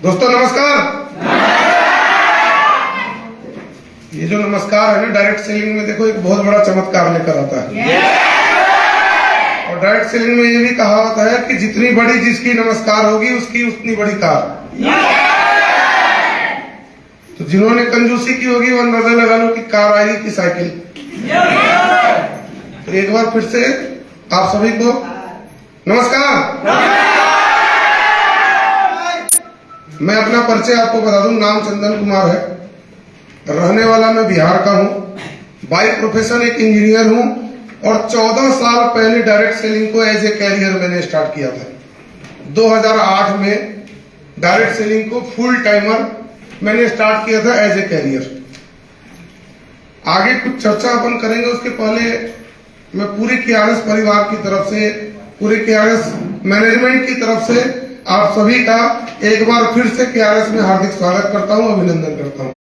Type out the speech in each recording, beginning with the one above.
दोस्तों नमस्कार। ये जो नमस्कार है ना, डायरेक्ट सेलिंग में देखो एक बहुत बड़ा चमत्कार लेकर आता है। और डायरेक्ट सेलिंग में ये भी कहा होता है कि जितनी बड़ी जिसकी नमस्कार होगी उसकी उतनी बड़ी कार। तो जिन्होंने कंजूसी की होगी वो अंदाजा लगा लो कि कार आएगी कि साइकिल। तो एक बार फिर से आप सभी को नमस्कार। मैं अपना परिचय आपको बता दूं, नाम चंदन कुमार है, रहने वाला मैं बिहार का हूं, बाय प्रोफेशन एक इंजीनियर हूं और 14 साल पहले डायरेक्ट सेलिंग को एज ए कैरियर मैंने स्टार्ट किया था। 2008 में डायरेक्ट सेलिंग को फुल टाइमर मैंने स्टार्ट किया था एज ए कैरियर। आगे कुछ चर्चा अपन करेंगे, उसके पहले मैं पूरे केआरएस परिवार की तरफ से, पूरे केआरएस मैनेजमेंट की तरफ से आप सभी का एक बार फिर से केआरएस में हार्दिक स्वागत करता हूं, अभिनंदन करता हूं।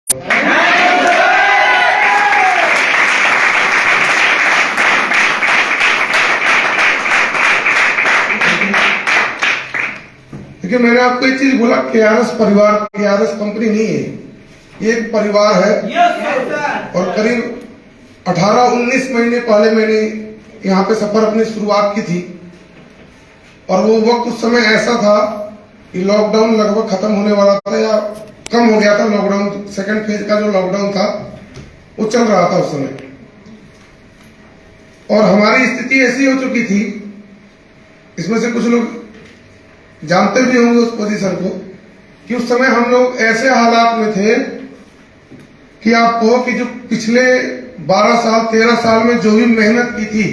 देखिए, मैंने आपको एक चीज बोला, केआरएस परिवार, केआरएस कंपनी नहीं है, ये एक परिवार है। और करीब 18-19 महीने पहले मैंने यहाँ पे सफर अपनी शुरुआत की थी। और वो वक्त उस समय ऐसा था कि लॉकडाउन लगभग खत्म होने वाला था या कम हो गया था। लॉकडाउन सेकंड फेज का जो लॉकडाउन था वो चल रहा था उस समय। और हमारी स्थिति ऐसी हो चुकी थी, इसमें से कुछ लोग जानते भी होंगे उस पोजीशन को, कि उस समय हम लोग ऐसे हालात में थे कि आप कहो कि जो पिछले 12 साल 13 साल में जो भी मेहनत की थी,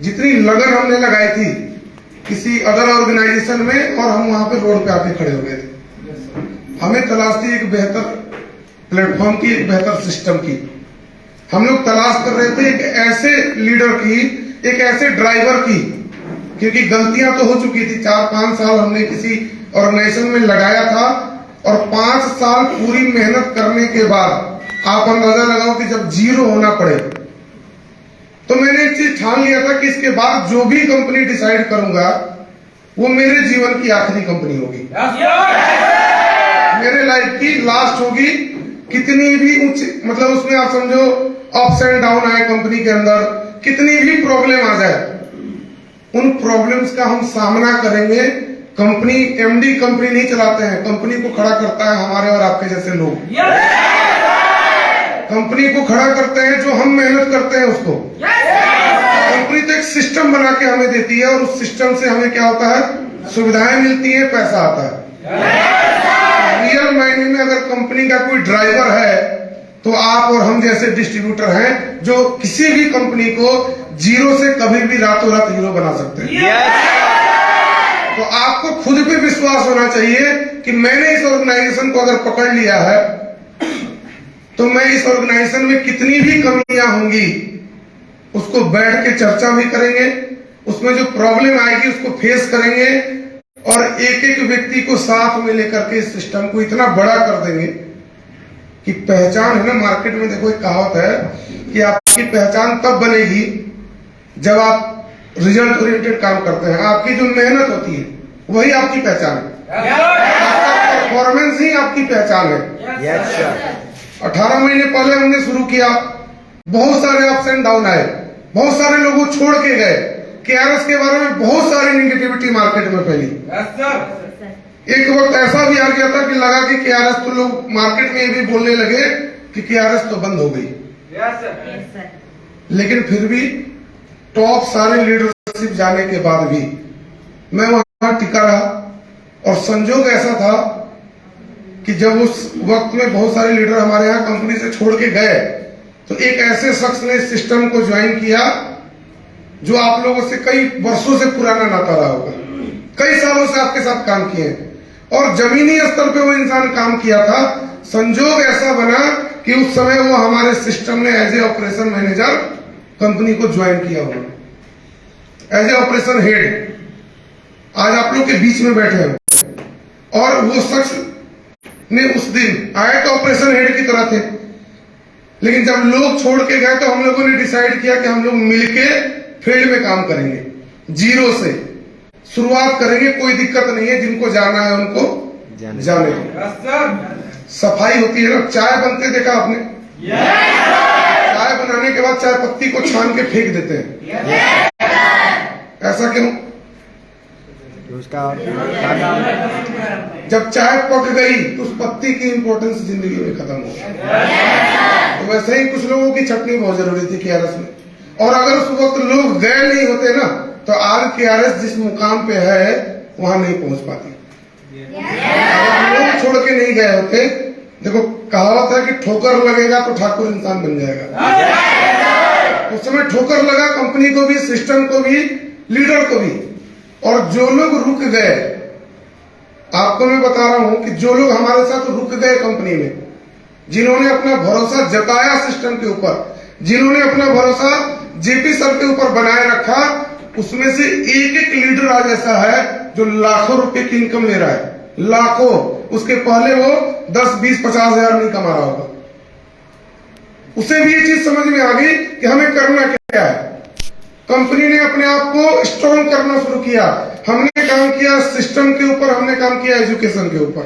जितनी लगन हमने लगाई थी किसी अदर ऑर्गेनाइजेशन में, और हम वहां पे रोड पे आके खड़े हो गए थे। हमें तलाश थी एक बेहतर प्लेटफॉर्म की, एक बेहतर सिस्टम की। हम लोग तलाश कर रहे थे एक ऐसे लीडर की, एक ऐसे ड्राइवर की, क्योंकि गलतियां तो हो चुकी थी। 4-5 साल हमने किसी ऑर्गेनाइजेशन में लगाया था और 5 साल पूरी मेहनत करने के बाद आप अंदाजा लगाओ कि जब जीरो होना पड़े, तो मैंने एक चीज ठान लिया था कि इसके बाद जो भी कंपनी डिसाइड करूंगा वो मेरे जीवन की आखिरी कंपनी होगी, मेरे लाइफ की लास्ट होगी। कितनी भी ऊंची, मतलब उसमें आप समझो अप्स एंड डाउन आए कंपनी के अंदर, कितनी भी प्रॉब्लम आ जाए, उन प्रॉब्लम्स का हम सामना करेंगे। कंपनी, एमडी कंपनी नहीं चलाते हैं, कंपनी को खड़ा करता है हमारे और आपके जैसे लोग। कंपनी को खड़ा करते हैं जो हम मेहनत करते हैं उसको। कंपनी तो एक सिस्टम बना के हमें देती है और उस सिस्टम से हमें क्या होता है, सुविधाएं मिलती है, पैसा आता है। रियल मायने में अगर कंपनी का कोई ड्राइवर है तो आप और हम जैसे डिस्ट्रीब्यूटर हैं जो किसी भी कंपनी को जीरो से कभी भी रातों रात हीरो बना सकते हैं। तो आपको खुद पे विश्वास होना चाहिए कि मैंने इस ऑर्गेनाइजेशन को अगर पकड़ लिया है तो मैं इस ऑर्गेनाइजेशन में कितनी भी कमियां होंगी उसको बैठ के चर्चा भी करेंगे, उसमें जो प्रॉब्लम आएगी उसको फेस करेंगे और एक एक व्यक्ति को साथ में लेकर के इस सिस्टम को इतना बड़ा कर देंगे कि पहचान है ना। मार्केट में देखो एक कहावत है कि आपकी पहचान तब बनेगी जब आप रिजल्ट ओरिएंटेड काम करते हैं। आपकी जो मेहनत होती है वही आपकी पहचान है, आपका परफॉर्मेंस ही आपकी पहचान है। 18 महीने पहले हमने शुरू किया, बहुत सारे अप्स एंड डाउन आए, बहुत सारे लोगों छोड़ के गए, केआरएस के बारे में बहुत सारी नेगेटिविटी मार्केट में फैली। एक वक्त ऐसा भी आ गया था कि लगा कि केआरएस, तो लोग मार्केट में ये भी बोलने लगे कि केआरएस तो बंद हो गई। लेकिन फिर भी टॉप सारे लीडरशिप जाने के बाद भी मैं वहां टिका रहा। और संजोग ऐसा था कि जब उस वक्त में बहुत सारे लीडर हमारे यहाँ कंपनी से छोड़ के गए तो एक ऐसे शख्स ने इस सिस्टम को ज्वाइन किया जो आप लोगों से कई वर्षों से पुराना नाता रहा होगा, कई सालों से आपके साथ काम किए और जमीनी स्तर पे वो इंसान काम किया था। संजोग ऐसा बना कि उस समय वो हमारे सिस्टम ने as a operation manager company को ज्वाइन किया हुआ, एज ए ऑपरेशन हेड आज आप लोग के बीच में बैठे हैं। और वो शख्स ने उस दिन आए तो ऑपरेशन हेड की तरह थे, लेकिन जब लोग छोड़ के गए तो हम लोगों ने डिसाइड किया कि हम लोग मिलके फील्ड में काम करेंगे, जीरो से शुरुआत करेंगे। कोई दिक्कत नहीं है, जिनको जाना है उनको जाने दो। सफाई होती है ना, चाय बनते देखा आपने? चाय बनाने के बाद चाय पत्ती को छान के फेंक देते हैं, ऐसा क्यों? उसका जब चाय पक गई तो उस पत्ती की इंपॉर्टेंस जिंदगी में खत्म हो गई। तो वैसे ही कुछ लोगों की छटनी बहुत जरूरी थी KRS में, और अगर उस वक्त लोग गए नहीं होते ना तो आज KRS जिस मुकाम पे है वहां नहीं पहुंच पाती। अगर लोग छोड़ के नहीं गए होते, देखो कहावत है कि ठोकर लगेगा तो ठाकुर इंसान बन जाएगा। उस समय ठोकर लगा कंपनी को भी, सिस्टम को भी, लीडर को भी। और जो लोग रुक गए, आपको मैं बता रहा हूं कि जो लोग हमारे साथ रुक गए कंपनी में, जिन्होंने अपना भरोसा जताया सिस्टम के ऊपर, जिन्होंने अपना भरोसा JP सर के ऊपर बनाए रखा, उसमें से एक एक लीडर आज ऐसा है जो लाखों रुपए की इनकम ले रहा है, लाखों। उसके पहले वो 10, 20, 50 हजार नहीं कमा रहा होगा। उसे भी ये चीज समझ में आ गई कि हमें करना क्या है। कंपनी ने अपने आप को स्ट्रॉन्ग करना शुरू किया। हमने काम किया सिस्टम के ऊपर, हमने काम किया एजुकेशन के ऊपर,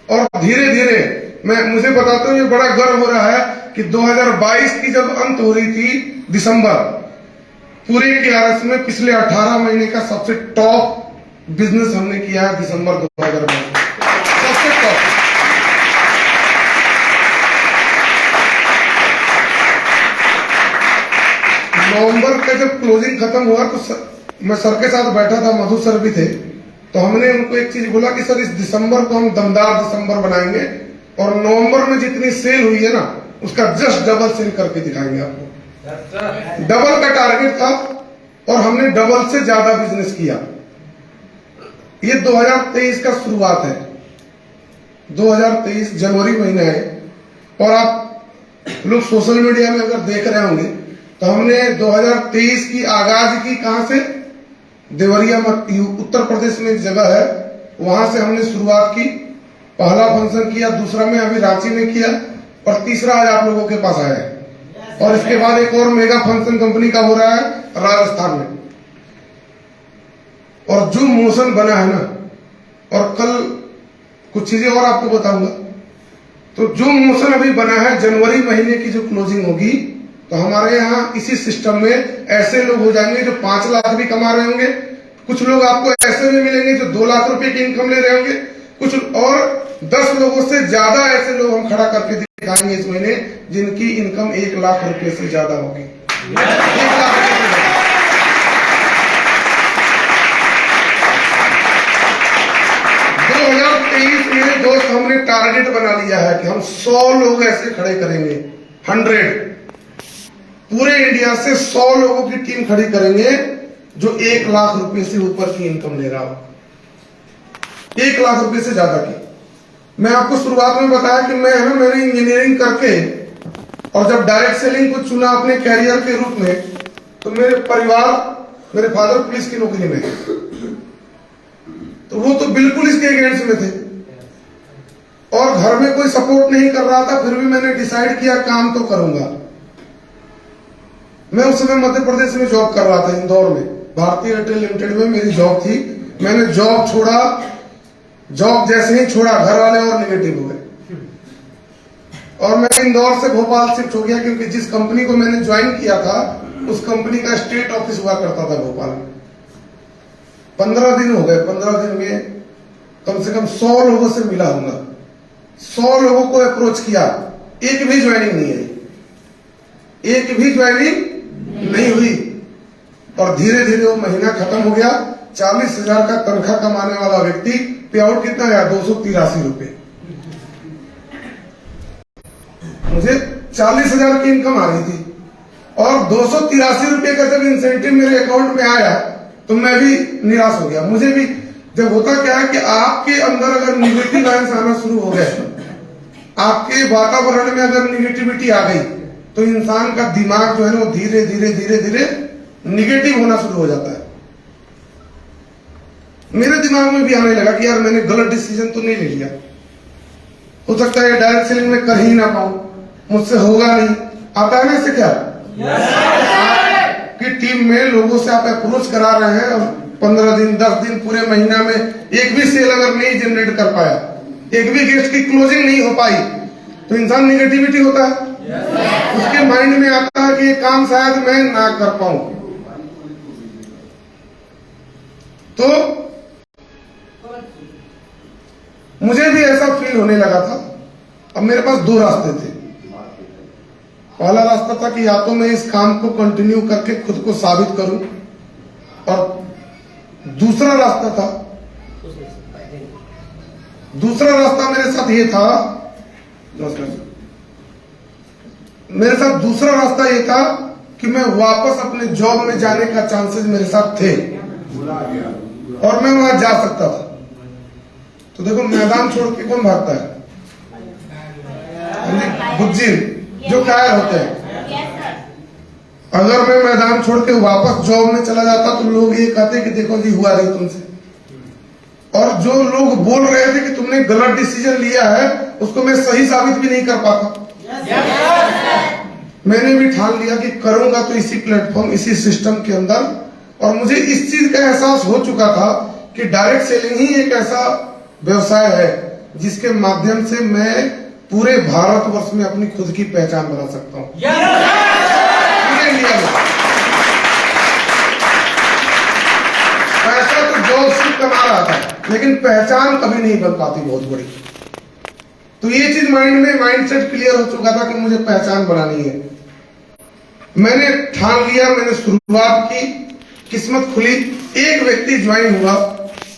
और धीरे धीरे मुझे बताते हुए बड़ा गर्व हो रहा है कि 2022 की जब अंत हो रही थी दिसंबर, पूरे KRS में पिछले 18 महीने का सबसे टॉप बिजनेस हमने किया है दिसंबर 2022, सबसे टॉप। नवंबर का जब क्लोजिंग खत्म हुआ तो मैं सर के साथ बैठा था, मधु सर भी थे, तो हमने उनको एक चीज बोला कि सर इस दिसंबर को हम दमदार दिसंबर बनाएंगे, और नवंबर में जितनी सेल हुई है ना उसका जस्ट डबल सेल करके दिखाएंगे आपको। डबल का टारगेट था और हमने डबल से ज्यादा बिजनेस किया। ये 2023 का शुरुआत है, 2023 जनवरी महीना है, और आप लोग सोशल मीडिया में अगर देख रहे होंगे तो हमने 2023 की आगाज की कहां से, देवरिया उत्तर प्रदेश में एक जगह है, वहां से हमने शुरुआत की। पहला फंक्शन किया, दूसरा में अभी रांची में किया, और तीसरा आज आप लोगों के पास आया है। और इसके बाद एक और मेगा फंक्शन कंपनी का हो रहा है राजस्थान में। और जो मोशन बना है ना, और कल कुछ चीजें और आपको बताऊंगा, तो जो मोशन अभी बना है, जनवरी महीने की जो क्लोजिंग होगी, तो हमारे यहाँ इसी सिस्टम में ऐसे लोग हो जाएंगे जो 5 लाख भी कमा रहे होंगे, कुछ लोग आपको ऐसे भी मिलेंगे जो 2 लाख रुपए की इनकम ले रहे होंगे, कुछ और 10 लोगों से ज्यादा ऐसे लोग हम खड़ा करके दिखाएंगे इस महीने जिनकी इनकम 1 लाख रुपए से ज्यादा होगी। 1 लाख रुपए से ज्यादा। 2023 में दोस्त हमने टारगेट बना लिया है कि हम 100 लोग ऐसे खड़े करेंगे, 100 पूरे इंडिया से 100 लोगों की टीम खड़ी करेंगे जो 1 लाख रुपए से ऊपर की इनकम ले रहा हो, 1 लाख रुपए से ज्यादा की। मैं आपको शुरुआत में बताया कि मैंने इंजीनियरिंग करके और जब डायरेक्ट सेलिंग को चुना अपने कैरियर के रूप में, तो मेरे परिवार, मेरे फादर पुलिस की नौकरी में, तो वो तो बिल्कुल इसके अगेंस्ट में थे, और घर में कोई सपोर्ट नहीं कर रहा था, फिर भी मैंने डिसाइड किया काम तो करूंगा। मैं उस समय मध्य प्रदेश में जॉब कर रहा था, इंदौर में, भारतीय एयरटेल लिमिटेड में मेरी जॉब थी। मैंने जॉब छोड़ा, जॉब जैसे ही छोड़ा घर वाले और निगेटिव हो गए, और मैं इंदौर से भोपाल शिफ्ट हो गया, क्योंकि जिस कंपनी को मैंने ज्वाइन किया था उस कंपनी का स्टेट ऑफिस हुआ करता था भोपाल में। 15 दिन हो गए, 15 दिन में कम से कम 100 लोगों से मिला होगा, 100 लोगों को अप्रोच किया, एक भी ज्वाइनिंग नहीं है, एक भी ज्वाइनिंग नहीं हुई। और धीरे धीरे वो महीना खत्म हो गया। 40,000 का तनख्वाह कमाने वाला व्यक्ति पे आउट कितना गया, 283 रुपए। मुझे 40,000 की इनकम आ रही थी, और 283 रुपए का जब इंसेंटिव मेरे अकाउंट में आया तो मैं भी निराश हो गया। मुझे भी, जब होता क्या है कि आपके अंदर अगर निगेटिव वाइब्स आना शुरू हो गए, आपके वातावरण में अगर निगेटिविटी आ गई, तो इंसान का दिमाग जो है ना वो धीरे धीरे धीरे धीरे निगेटिव होना शुरू हो जाता है। मेरे दिमाग में भी आने लगा कि यार मैंने गलत डिसीजन तो नहीं ले लिया, हो सकता है डायरेक्ट सेलिंग में कर ही ना पाऊं, मुझसे होगा नहीं। आता है ना इससे क्या, आपकी टीम में लोगों से आप अप्रोच करा रहे हैं और 15 दिन 10 दिन पूरे महीना में एक भी सेल अगर नहीं जनरेट कर पाया, एक भी गेस्ट की क्लोजिंग नहीं हो पाई, तो इंसान निगेटिविटी होता है। उसके माइंड में आता है कि ये काम शायद मैं ना कर पाऊं। तो मुझे भी ऐसा फील होने लगा था। अब मेरे पास दो रास्ते थे। पहला रास्ता था कि या तो मैं इस काम को कंटिन्यू करके खुद को साबित करूं, और दूसरा रास्ता मेरे साथ ये था, मेरे साथ दूसरा रास्ता ये था कि मैं वापस अपने जॉब में जाने का चांसेस मेरे साथ थे और मैं वहां जा सकता था। तो देखो, मैदान छोड़ के कौन भागता है? बुज्जिल जो कायर होते हैं। अगर मैं मैदान छोड़ के वापस जॉब में चला जाता तो लोग ये कहते कि देखो जी हुआ नहीं तुमसे, और जो लोग बोल रहे थे कि तुमने गलत डिसीजन लिया है उसको मैं सही साबित भी नहीं कर पाता। मैंने भी ठान लिया कि करूंगा तो इसी प्लेटफॉर्म, इसी सिस्टम के अंदर। और मुझे इस चीज का एहसास हो चुका था कि डायरेक्ट सेलिंग ही एक ऐसा व्यवसाय है जिसके माध्यम से मैं पूरे भारतवर्ष में अपनी खुद की पहचान बना सकता हूं। पूरे इंडिया में पैसा तो जॉब से कमा रहा था, लेकिन पहचान कभी नहीं बन पाती बहुत बड़ी। तो ये चीज माइंडसेट क्लियर हो चुका था कि मुझे पहचान बनानी है। मैंने ठान लिया, मैंने शुरुआत की, किस्मत खुली, एक व्यक्ति ज्वाइन हुआ,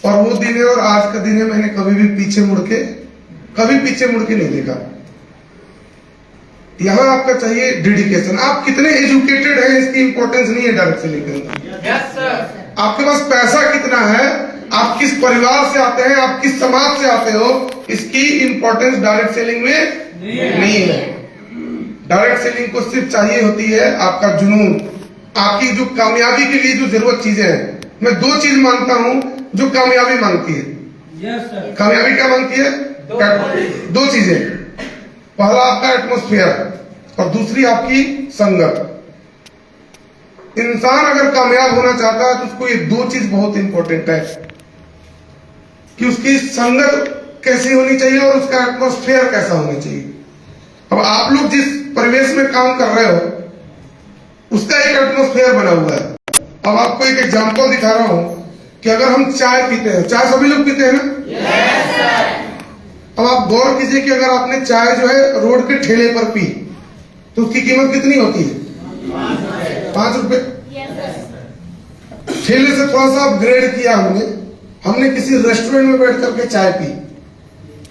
और वो दिन है और आज का दिन है। मैंने कभी पीछे मुड़ के नहीं देखा। यहां आपका चाहिए डेडिकेशन। आप कितने एजुकेटेड हैं इसकी इंपॉर्टेंस नहीं है डायरेक्ट सेलिंग के अंदर। आपके पास पैसा कितना है, आप किस परिवार से आते हैं, आप किस समाज से आते हो, इसकी इंपॉर्टेंस डायरेक्ट सेलिंग में नहीं है। डायरेक्ट सेलिंग को सिर्फ चाहिए होती है आपका जुनून, आपकी जो कामयाबी के लिए जो जरूरत चीजें हैं। मैं दो चीज मानता हूं जो कामयाबी मांगती है। कामयाबी क्या मांगती है? दो चीजें। पहला आपका एटमॉस्फेयर और दूसरी आपकी संगत। इंसान अगर कामयाब होना चाहता है तो उसको ये दो चीज बहुत इंपॉर्टेंट है कि उसकी संगत कैसी होनी चाहिए और उसका एटमॉस्फेयर कैसा होना चाहिए। अब आप लोग जिस परिवेश में काम कर रहे हो उसका एक एटमॉस्फेयर बना हुआ है। अब आपको एक एग्जांपल दिखा रहा हूं कि अगर हम चाय पीते हैं, चाय सभी लोग पीते हैं ना? अब आप गौर कीजिए कि अगर आपने चाय जो है रोड के ठेले पर पी तो उसकी कीमत कितनी होती है? 5 रुपए। ठेले से थोड़ा सा अपग्रेड किया हमने किसी रेस्टोरेंट में बैठ करके चाय पी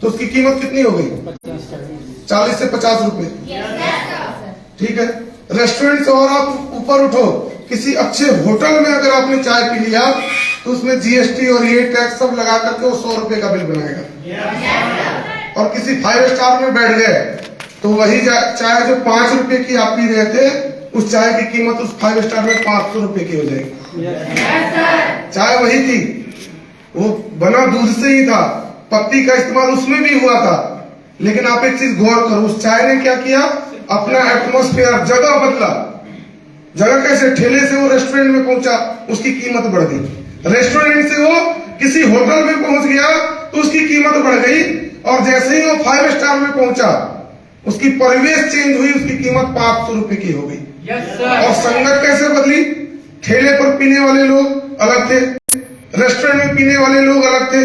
तो उसकी कीमत कितनी हो गई? 40 से 50 रुपए। ठीक है। रेस्टोरेंट से और आप ऊपर उठो, किसी अच्छे होटल में अगर आपने चाय पी लिया तो उसमें जीएसटी और ये टैक्स सब लगा करके वो 100 रुपए का बिल बनाएगा। और किसी 5 स्टार में बैठ गए तो वही चाय जो 5 रुपए की आप पी रहे थे, उस चाय की कीमत उस 5 स्टार में 500 रुपए की हो जाएगी। चाय वही थी, वो बना दूध से ही था, पत्ती का इस्तेमाल उसमें भी हुआ था, लेकिन आप एक चीज गौर करो, उस चाय ने क्या किया? अपना एटमॉस्फेयर, जगह बदला। जगह कैसे? ठेले से वो रेस्टोरेंट में पहुंचा, उसकी कीमत बढ़ गई। रेस्टोरेंट से वो किसी होटल में पहुंच गया तो उसकी कीमत बढ़ गई, और जैसे ही वो 5 स्टार में पहुंचा उसकी परिवेश चेंज हुई, उसकी कीमत 500 रुपए की हो गई। और संगत कैसे बदली? ठेले पर पीने वाले लोग अलग थे, रेस्टोरेंट में पीने वाले लोग अलग थे,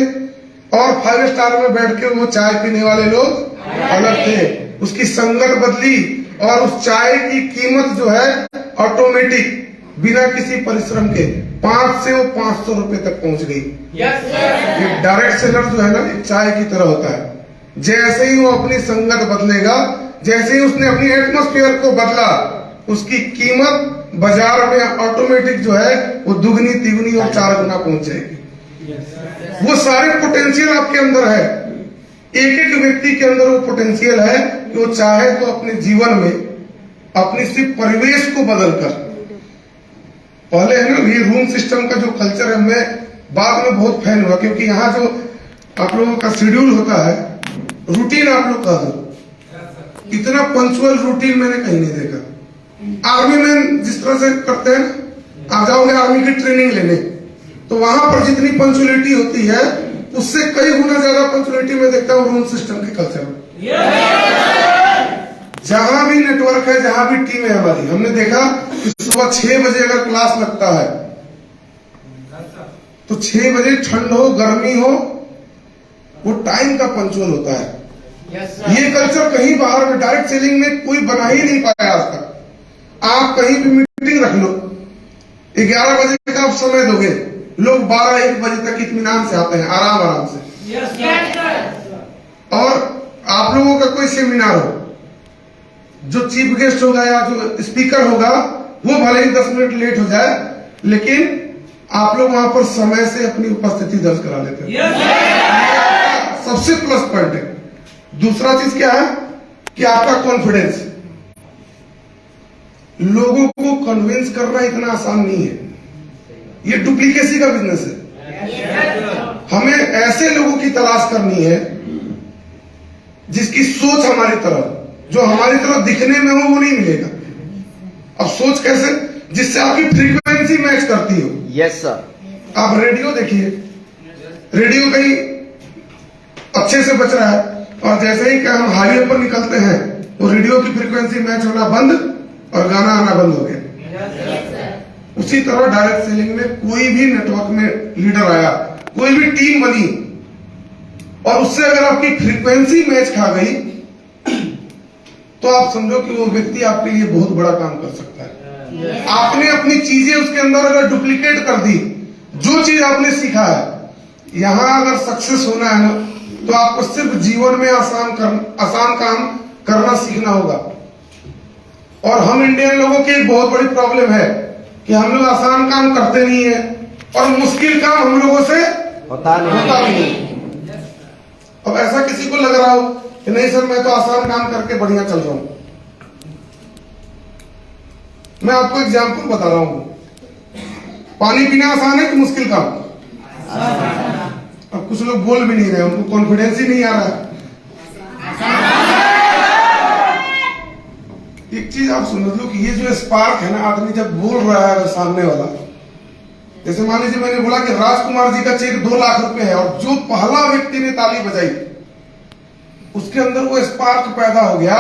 और 5 स्टार में बैठ के वो चाय पीने वाले लोग अलग थे। उसकी संगत बदली और उस चाय की कीमत जो है ऑटोमेटिक बिना किसी परिश्रम के 5 से वो 500 रुपए तक पहुंच गई। ये डायरेक्ट सेलर जो है ना, एक चाय की तरह होता है। जैसे ही वो अपनी संगत बदलेगा, जैसे ही उसने अपनी एटमॉस्फेयर को बदला, उसकी कीमत बाजार में ऑटोमेटिक जो है वो दुगनी तिगुनी और 4 गुना पहुंच जाएगी। वो सारे पोटेंशियल आपके अंदर है। एक एक व्यक्ति के अंदर वो पोटेंशियल है कि वो चाहे तो अपने जीवन में अपनी सिर्फ परिवेश को बदलकर, पहले है ना ये रूम सिस्टम का जो कल्चर है, मैं बाद में बहुत फैन हुआ, क्योंकि यहाँ जो आप लोगों का शेड्यूल होता है, रूटीन आप लोग का दो, इतना पंचुअल रूटीन मैंने कहीं नहीं देखा। आर्मी में जिस तरह से करते हैं, आप जाओगे आर्मी की ट्रेनिंग लेने तो वहां पर जितनी पंचुअलिटी होती है उससे कई गुना ज्यादा पंचुअलिटी में देखता हूँ रूम सिस्टम के कल्चर में। जहां भी नेटवर्क है, जहां भी टीम है हमारी, हमने देखा कि सुबह 6 बजे अगर क्लास लगता है तो 6 बजे ठंड हो गर्मी हो वो टाइम का पंचुअल होता है। ये कल्चर कहीं बाहर में डायरेक्ट सेलिंग में कोई बना ही नहीं पाया आज तक। आप कहीं भी मीटिंग रख लो, 11 बजे का आप समय दोगे, लोग 12-1 बजे तक इत्मीनान से आते हैं, आराम से। और आप लोगों का कोई सेमिनार हो, जो चीफ गेस्ट होगा या जो स्पीकर होगा वो भले ही 10 मिनट लेट हो जाए, लेकिन आप लोग वहां पर समय से अपनी उपस्थिति दर्ज करा लेते हैं। सबसे प्लस पॉइंट है। दूसरा चीज क्या है कि आपका कॉन्फिडेंस। लोगों को कन्विंस करना इतना आसान नहीं है, ये डुप्लीकेसी का बिजनेस है। हमें ऐसे लोगों की तलाश करनी है जिसकी सोच हमारी तरह, जो हमारी तरह दिखने में हो वो नहीं मिलेगा। अब सोच कैसे? जिससे आपकी फ्रीक्वेंसी मैच करती हो। Yes sir. आप रेडियो देखिए, रेडियो कहीं अच्छे से बच रहा है और जैसे ही हम हाईवे पर निकलते हैं तो रेडियो की फ्रीक्वेंसी मैच होना बंद और गाना आना बंद हो गया। उसी तरह डायरेक्ट सेलिंग में कोई भी नेटवर्क में लीडर आया, कोई भी टीम बनी और उससे अगर आपकी फ्रीक्वेंसी मैच खा गई तो आप समझो कि वो व्यक्ति आपके लिए बहुत बड़ा काम कर सकता है। आपने अपनी चीजें उसके अंदर अगर डुप्लीकेट कर दी, जो चीज आपने सीखा है, यहां अगर सक्सेस होना है ना तो आपको सिर्फ जीवन में आसान काम करना सीखना होगा। और हम इंडियन लोगों की एक बहुत बड़ी प्रॉब्लम है कि हम लोग आसान काम करते नहीं है और मुश्किल काम हम लोगों से होता नहीं। अब ऐसा किसी को लग रहा हो कि नहीं सर मैं तो आसान काम करके बढ़िया चल रहा हूं, मैं आपको एग्जाम्पल बता रहा हूं। पानी पीना आसान है कि मुश्किल काम? अब कुछ लोग बोल भी नहीं रहे, उनको कॉन्फिडेंस ही नहीं आ रहा है। एक चीज आप समझ लो कि ये जो स्पार्क है ना, आदमी जब बोल रहा है सामने वाला, जैसे मान लीजिए मैंने बोला कि राजकुमार जी का चेक 2 लाख रुपए है और जो पहला व्यक्ति ने ताली बजाई उसके अंदर वो स्पार्क पैदा हो गया।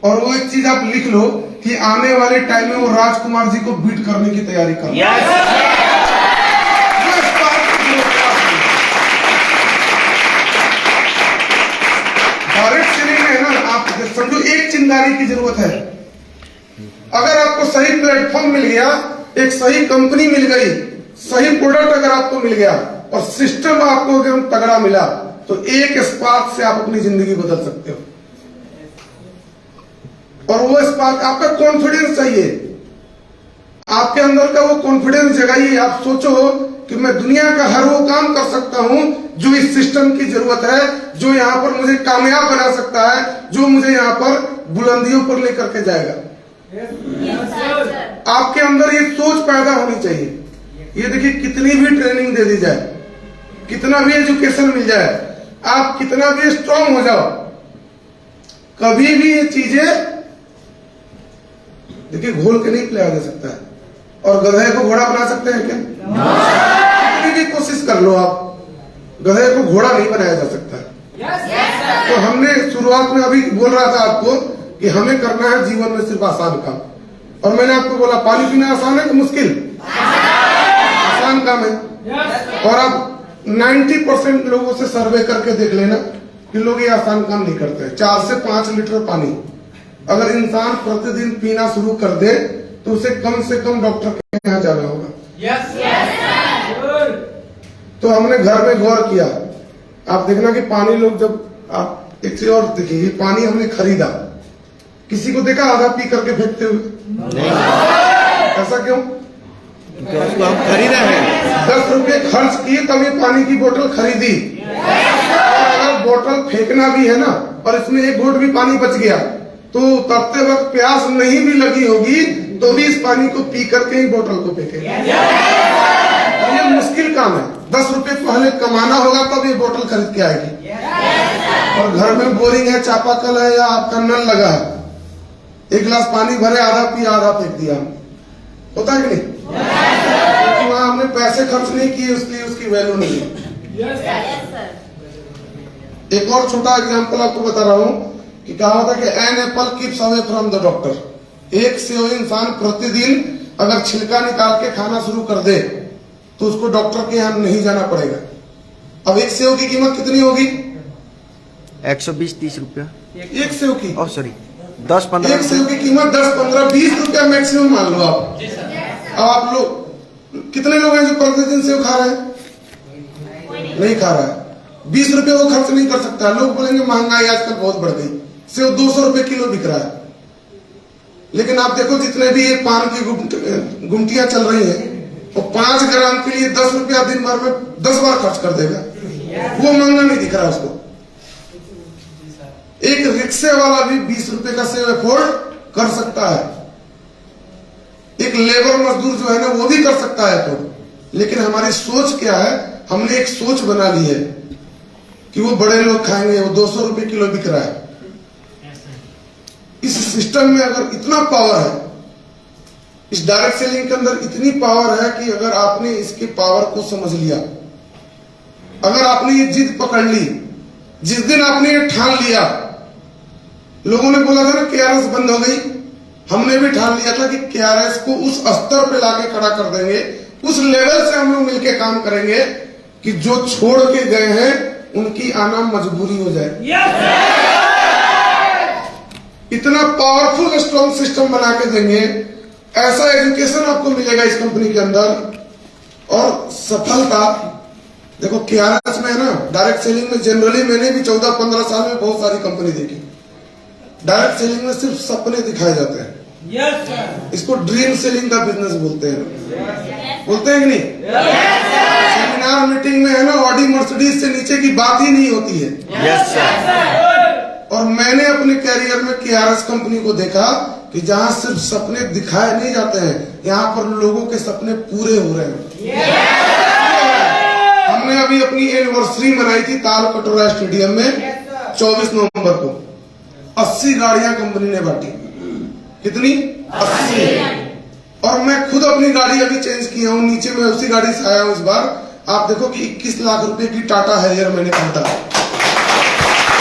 और वो एक चीज आप लिख लो कि आने वाले टाइम में वो राजकुमार जी को बीट करने की तैयारी कर रहा है। डायरेक्ट सेलिंग में है ना, आप समझो एक चिंगारी की जरूरत है। अगर आपको सही प्लेटफॉर्म मिल गया, एक सही कंपनी मिल गई, सही प्रोडक्ट अगर आपको मिल गया और सिस्टम आपको अगर तगड़ा मिला तो एक स्पार्क से आप अपनी जिंदगी बदल सकते हो। और वो स्पार्क आपका कॉन्फिडेंस चाहिए, आपके अंदर का वो कॉन्फिडेंस जगाइए। आप सोचो कि मैं दुनिया का हर वो काम कर सकता हूं जो इस सिस्टम की जरूरत है, जो यहाँ पर मुझे कामयाब बना सकता है, जो मुझे यहाँ पर बुलंदियों पर लेकर के जाएगा। आपके अंदर ये सोच पैदा होनी चाहिए। ये देखिए, कितनी भी ट्रेनिंग दे दी जाए, कितना भी एजुकेशन मिल जाए, आप कितना भी स्ट्रांग हो जाओ, कभी भी ये चीजें देखिए घोल के नहीं पिलाया जा सकता है। और गधे को घोड़ा बना सकते हैं क्या? कितनी भी कोशिश कर लो आप, गधे को घोड़ा नहीं बनाया जा सकता है। तो हमने शुरुआत में अभी बोल रहा था आपको कि हमें करना है जीवन में सिर्फ आसान काम। और मैंने आपको बोला पानी पीना आसान है कि मुश्किल? आसान काम है। और आप 90% लोगों से सर्वे करके देख लेना कि लोग ये आसान काम नहीं करते। 4 से 5 लीटर पानी अगर इंसान प्रतिदिन पीना शुरू कर दे तो उसे कम से कम डॉक्टर के यहाँ जाना होगा। तो हमने घर में गौर किया। आप देखना कि पानी लोग जब आप एक चीज और देखिए, ये पानी हमने खरीदा, किसी को देखा आधा पी करके फेंकते हुए? ऐसा क्यों? उसको हम खरीदा है, 10 रुपए खर्च किए तब ये पानी की बोतल खरीदी। और अगर बोतल फेंकना भी है ना और इसमें एक घूंट भी पानी बच गया तो उतरते वक्त प्यास नहीं भी लगी होगी तो भी इस पानी को पी करके ही बोतल को फेंके। ये मुश्किल काम है। 10 रुपए पहले कमाना होगा तब ये बोतल खरीद के आएगी। और घर में बोरिंग है, चापाकल है या आपका नल लगा है, 1 गिलास पानी भरे, आधा पिया आधा फेंक दिया, होता है कि नहीं? वहाँ हमने पैसे खर्च नहीं किए, उसकी उसकी वैल्यू नहीं है। एक और छोटा एग्जांपल आपको बता रहा हूँ कि कहा होता है कि an apple keeps away from the doctor. एक सेव इंसान प्रतिदिन अगर छिलका निकाल के खाना शुरू कर दे तो उसको डॉक्टर के यहाँ नहीं जाना पड़ेगा। अब एक सेव की कीमत कितनी होगी? 120-30 रुपया एक सेव की, और सॉरी 10-15 एक सेव की कीमत 10, 15, 20 रुपया मैक्सिमम मान लो आप। अब आप लोग कितने लोग हैं जो प्रतिदिन सेव खा रहे हैं? नहीं खा रहा है। 20 रुपये वो खर्च नहीं कर सकता। लोग बोलेंगे महंगाई आजकल बहुत बढ़ गई, सेव 200 रुपए किलो बिक रहा है। लेकिन आप देखो जितने भी ये पान की गुमटियां चल रही हैं, वो 5 ग्राम के लिए 10 रुपया दिन भर में 10 बार खर्च कर देगा। वो महंगा नहीं दिख रहा उसको। एक रिक्शे वाला भी 20 रुपए का सेव अफोर्ड कर सकता है। एक लेबर मजदूर जो है ना वो भी कर सकता है अफोर्ड। लेकिन हमारी सोच क्या है? हमने एक सोच बना ली है कि वो बड़े लोग खाएंगे, वो 200 रुपए किलो बिक रहा है। इस सिस्टम में अगर इतना पावर है, इस डायरेक्ट सेलिंग के अंदर इतनी पावर है कि अगर आपने इसके पावर को समझ लिया, अगर आपने ये जिद पकड़ ली, जिस दिन आपने ये ठान लिया, लोगों ने बोला था ना केआरएस बंद हो गई, हमने भी ठान लिया था कि केआरएस को उस स्तर पे लाके खड़ा कर देंगे, उस लेवल से हम लोग मिलके काम करेंगे कि जो छोड़ के गए हैं उनकी आना मजबूरी हो जाए। इतना पावरफुल स्ट्रॉन्ग सिस्टम बना के देंगे, ऐसा एजुकेशन आपको मिलेगा इस कंपनी के अंदर। और सफलता देखो केआरएस में है ना, डायरेक्ट सेलिंग में जनरली मैंने भी 14-15 साल में बहुत सारी कंपनी देखी। डायरेक्ट सेलिंग में सिर्फ सपने दिखाए जाते हैं। इसको ड्रीम सेलिंग का बिजनेस बोलते हैं। बोलते हैं कि नहीं? सेमिनार मीटिंग में है ना, ऑडी मर्सिडीज से नीचे की बात ही नहीं होती है। और मैंने अपने कैरियर में केआरएस कंपनी को देखा कि जहां सिर्फ सपने दिखाए नहीं जाते हैं, यहाँ पर लोगों के सपने पूरे हो रहे हैं। हमने अभी अपनी एनिवर्सरी मनाई थी ताल कटोरा स्टेडियम में 24 नवंबर को। 80 गाड़ियां कंपनी ने बांटी। कितनी? 80। और मैं खुद अपनी गाड़ी अभी चेंज किया हूँ, नीचे मैं उसी गाड़ी से आया हूँ इस बार। आप देखो कि 21 लाख रुपए की टाटा हैरियर मैंने खरीदा।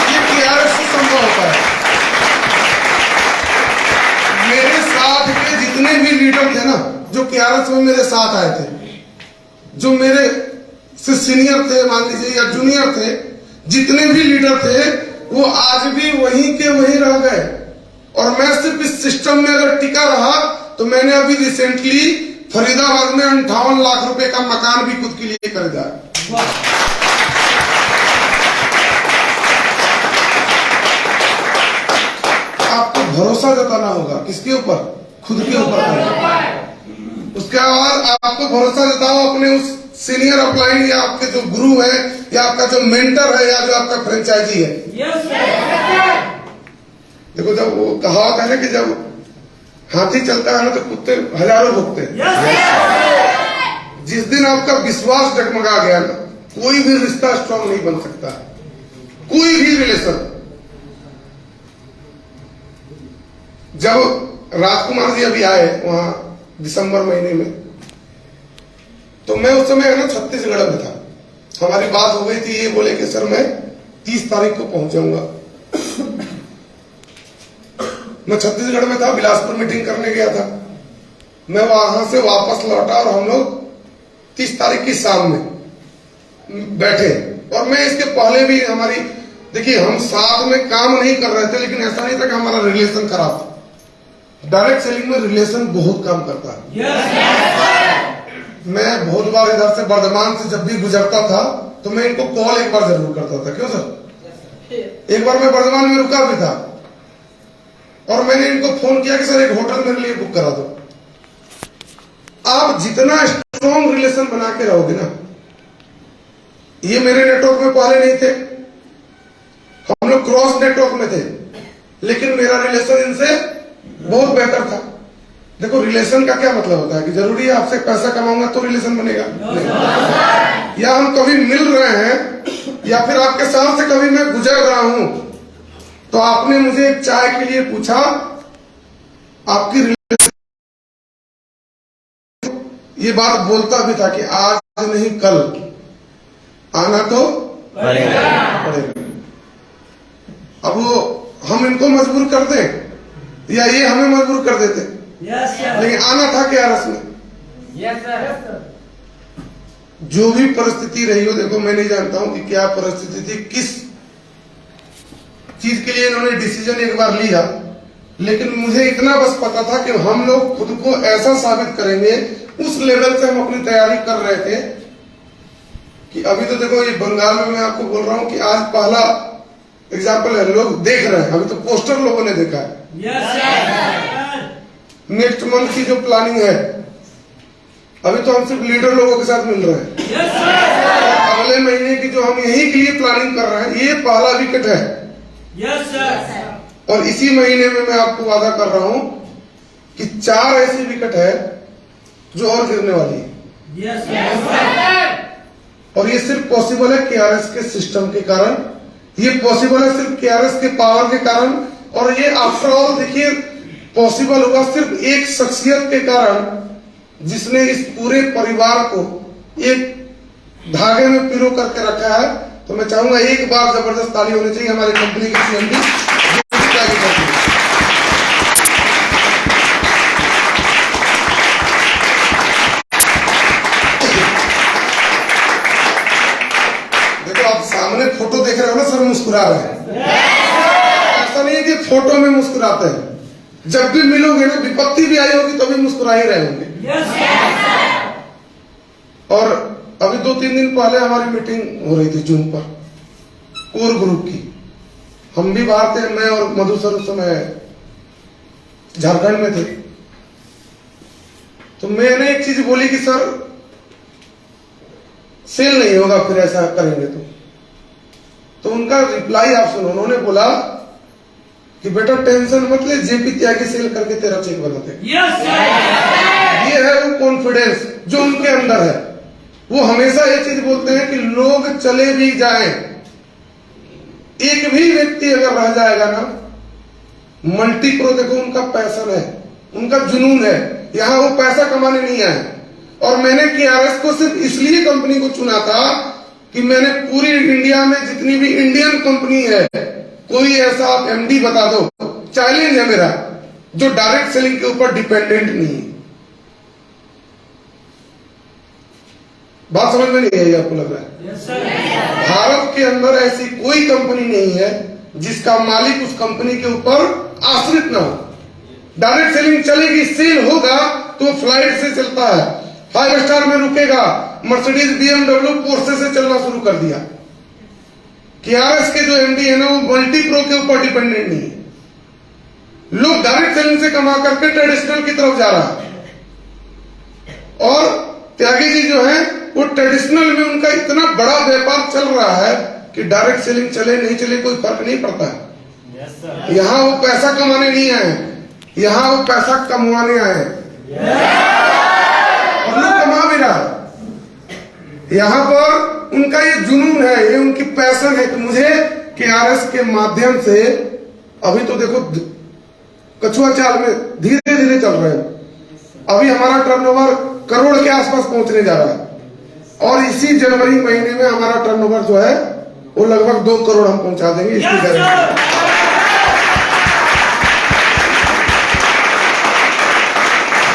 ये केआरएस से संभव होता है। मेरे साथ के जितने भी लीडर थे ना, जो केआरएस में मेरे साथ आए थे, जो मेरे से सीनियर थे मान लीजिए या जूनियर थे, जितने भी लीडर थे वो आज भी वहीं के वहीं रह गए। और मैं सिर्फ इस सिस्टम में अगर टिका रहा तो मैंने अभी रिसेंटली फरीदाबाद में 58 लाख रुपए का मकान भी खुद के लिए खरीदा। आपको भरोसा जताना होगा। किसके ऊपर? खुद के ऊपर। उसके बाद आपको भरोसा जताओ अपने उस सीनियर अपलाइन या आपके जो गुरु है या आपका जो मेंटर है या जो आपका फ्रेंचाइजी है। देखो जब वो कहावत है ना कि जब हाथी चलता है ना तो कुत्ते हजारों भुगते हैं। जिस दिन आपका विश्वास डगमगा गया ना, कोई भी रिश्ता स्ट्रांग नहीं बन सकता। कोई भी रिलेशन। जब राजकुमार जी अभी आए वहां दिसंबर महीने में, तो मैं उस समय है ना छत्तीसगढ़ में था। हमारी बात हो गई थी, ये बोले कि सर मैं 30 तारीख को पहुंचाऊंगा। मैं छत्तीसगढ़ में था, बिलासपुर मीटिंग करने गया था। मैं वहां से वापस लौटा और हम लोग 30 तारीख की शाम में बैठे। और मैं इसके पहले भी हमारी, देखिए हम साथ में काम नहीं कर रहे थे, लेकिन ऐसा नहीं था कि हमारा रिलेशन खराब था। डायरेक्ट सेलिंग में रिलेशन बहुत काम करता है। मैं बहुत बार इधर से बर्धमान से जब भी गुजरता था तो मैं इनको कॉल एक बार जरूर करता था। क्यों सर? एक बार मैं बर्धमान में रुका भी था और मैंने इनको फोन किया कि सर एक होटल मेरे लिए बुक करा दो। आप जितना स्ट्रॉन्ग रिलेशन बना के रहोगे ना, ये मेरे नेटवर्क में पहले नहीं थे, हम लोग क्रॉस नेटवर्क में थे, लेकिन मेरा रिलेशन इनसे बहुत बेहतर था। देखो रिलेशन का क्या मतलब होता है कि जरूरी है आपसे पैसा कमाऊंगा तो रिलेशन बनेगा? नहीं। या हम कभी मिल रहे हैं या फिर आपके साथ से कभी मैं गुजर रहा हूं तो आपने मुझे एक चाय के लिए पूछा, आपकी ये बात बोलता भी था कि आज नहीं कल आना तो पड़ेगा। अब वो हम इनको मजबूर कर दें या ये हमें मजबूर कर देते, लेकिन आना था KRS में। जो भी परिस्थिति रही हो, देखो मैं नहीं जानता हूं कि क्या परिस्थिति थी, किस चीज के लिए इन्होंने डिसीजन एक बार लिया, लेकिन मुझे इतना बस पता था कि हम लोग खुद को ऐसा साबित करेंगे। उस लेवल से हम अपनी तैयारी कर रहे थे कि अभी तो देखो ये बंगाल में मैं आपको बोल रहा हूं कि आज पहला एग्जाम्पल है, लोग देख रहे हैं, अभी तो पोस्टर लोगों ने देखा है। नेक्स्ट मंथ की जो प्लानिंग है, अभी तो हम सिर्फ लीडर लोगों के साथ मिल रहे हैं। अगले महीने की जो हम यही के लिए प्लानिंग कर रहे हैं, ये पहला विकेट है। और इसी महीने में मैं आपको वादा कर रहा हूं कि 4 ऐसी विकेट है जो और गिरने वाली है। और ये सिर्फ पॉसिबल है KRS के सिस्टम के कारण, ये पॉसिबल है सिर्फ KRS के पावर के कारण। और ये आफ्टर ऑल देखिए पॉसिबल होगा सिर्फ एक शख्सियत के कारण, जिसने इस पूरे परिवार को एक धागे में पिरो करके रखा है। तो मैं चाहूंगा एक बार जबरदस्त ताली होनी चाहिए हमारी कंपनी के CMD। देखो आप सामने फोटो देख रहे हो ना, सर मुस्कुरा रहे हैं। ऐसा नहीं है कि फोटो में मुस्कुराते हैं, जब भी मिलोगे ना, विपत्ति भी आई होगी तो भी मुस्कुरा ही रहे होंगे। और अभी 2-3 दिन पहले हमारी मीटिंग हो रही थी जूम पर, कोर ग्रुप की। हम भी बाहर थे, मैं और मधु सर उस समय झारखंड में थे। तो मैंने एक चीज बोली कि सर सेल नहीं होगा फिर ऐसा करेंगे तो उनका रिप्लाई आप सुनो। उन्होंने बोला कि बेटा टेंशन मत ले, जेपी त्यागी सेल करके तेरा चेक बनाते। ये है वो कॉन्फिडेंस जो उनके अंदर है। वो हमेशा ये चीज बोलते हैं कि लोग चले भी जाएं, एक भी व्यक्ति अगर रह जाएगा ना, मल्टीप्रो देखो उनका पैशन है, उनका जुनून है। यहां वो पैसा कमाने नहीं आए। और मैंने KRS को सिर्फ इसलिए कंपनी को चुना था कि मैंने पूरी इंडिया में जितनी भी इंडियन कंपनी है, कोई ऐसा आप MD बता दो, चैलेंज है मेरा, जो डायरेक्ट सेलिंग के ऊपर डिपेंडेंट नहीं है। बात समझ में नहीं आई आपको लग रहा है? भारत के अंदर ऐसी कोई कंपनी नहीं है जिसका मालिक उस कंपनी के ऊपर आश्रित ना हो। डायरेक्ट सेलिंग चलेगी, सेल होगा तो फ्लाइट से चलता है, 5 स्टार में रुकेगा। मर्सिडीज BMW पोर्से से चलना शुरू कर दिया। KRS के जो MD है ना, वो मल्टीप्रो के ऊपर डिपेंडेंट नहीं है। लोग डायरेक्ट सेलिंग से कमा करके ट्रेडिशनल की तरफ जा रहा है। और त्यागी जी जो है वो ट्रेडिशनल में उनका इतना बड़ा व्यापार चल रहा है कि डायरेक्ट सेलिंग चले नहीं चले कोई फर्क नहीं पड़ता है। यहां वो पैसा कमाने नहीं आए, यहां वो पैसा कमवाने आए और लोग कमा भी रहा है। यहां पर उनका ये जुनून है, ये उनकी पैशन है कि मुझे KRS के माध्यम से, अभी तो देखो कछुआ चाल में धीरे धीरे चल रहे हैं। अभी हमारा टर्नओवर करोड़ के आसपास पहुंचने जा रहा है। और इसी जनवरी महीने में हमारा टर्नओवर जो है वो लगभग 2 करोड़ हम पहुंचा देंगे, इसकी गारंटी।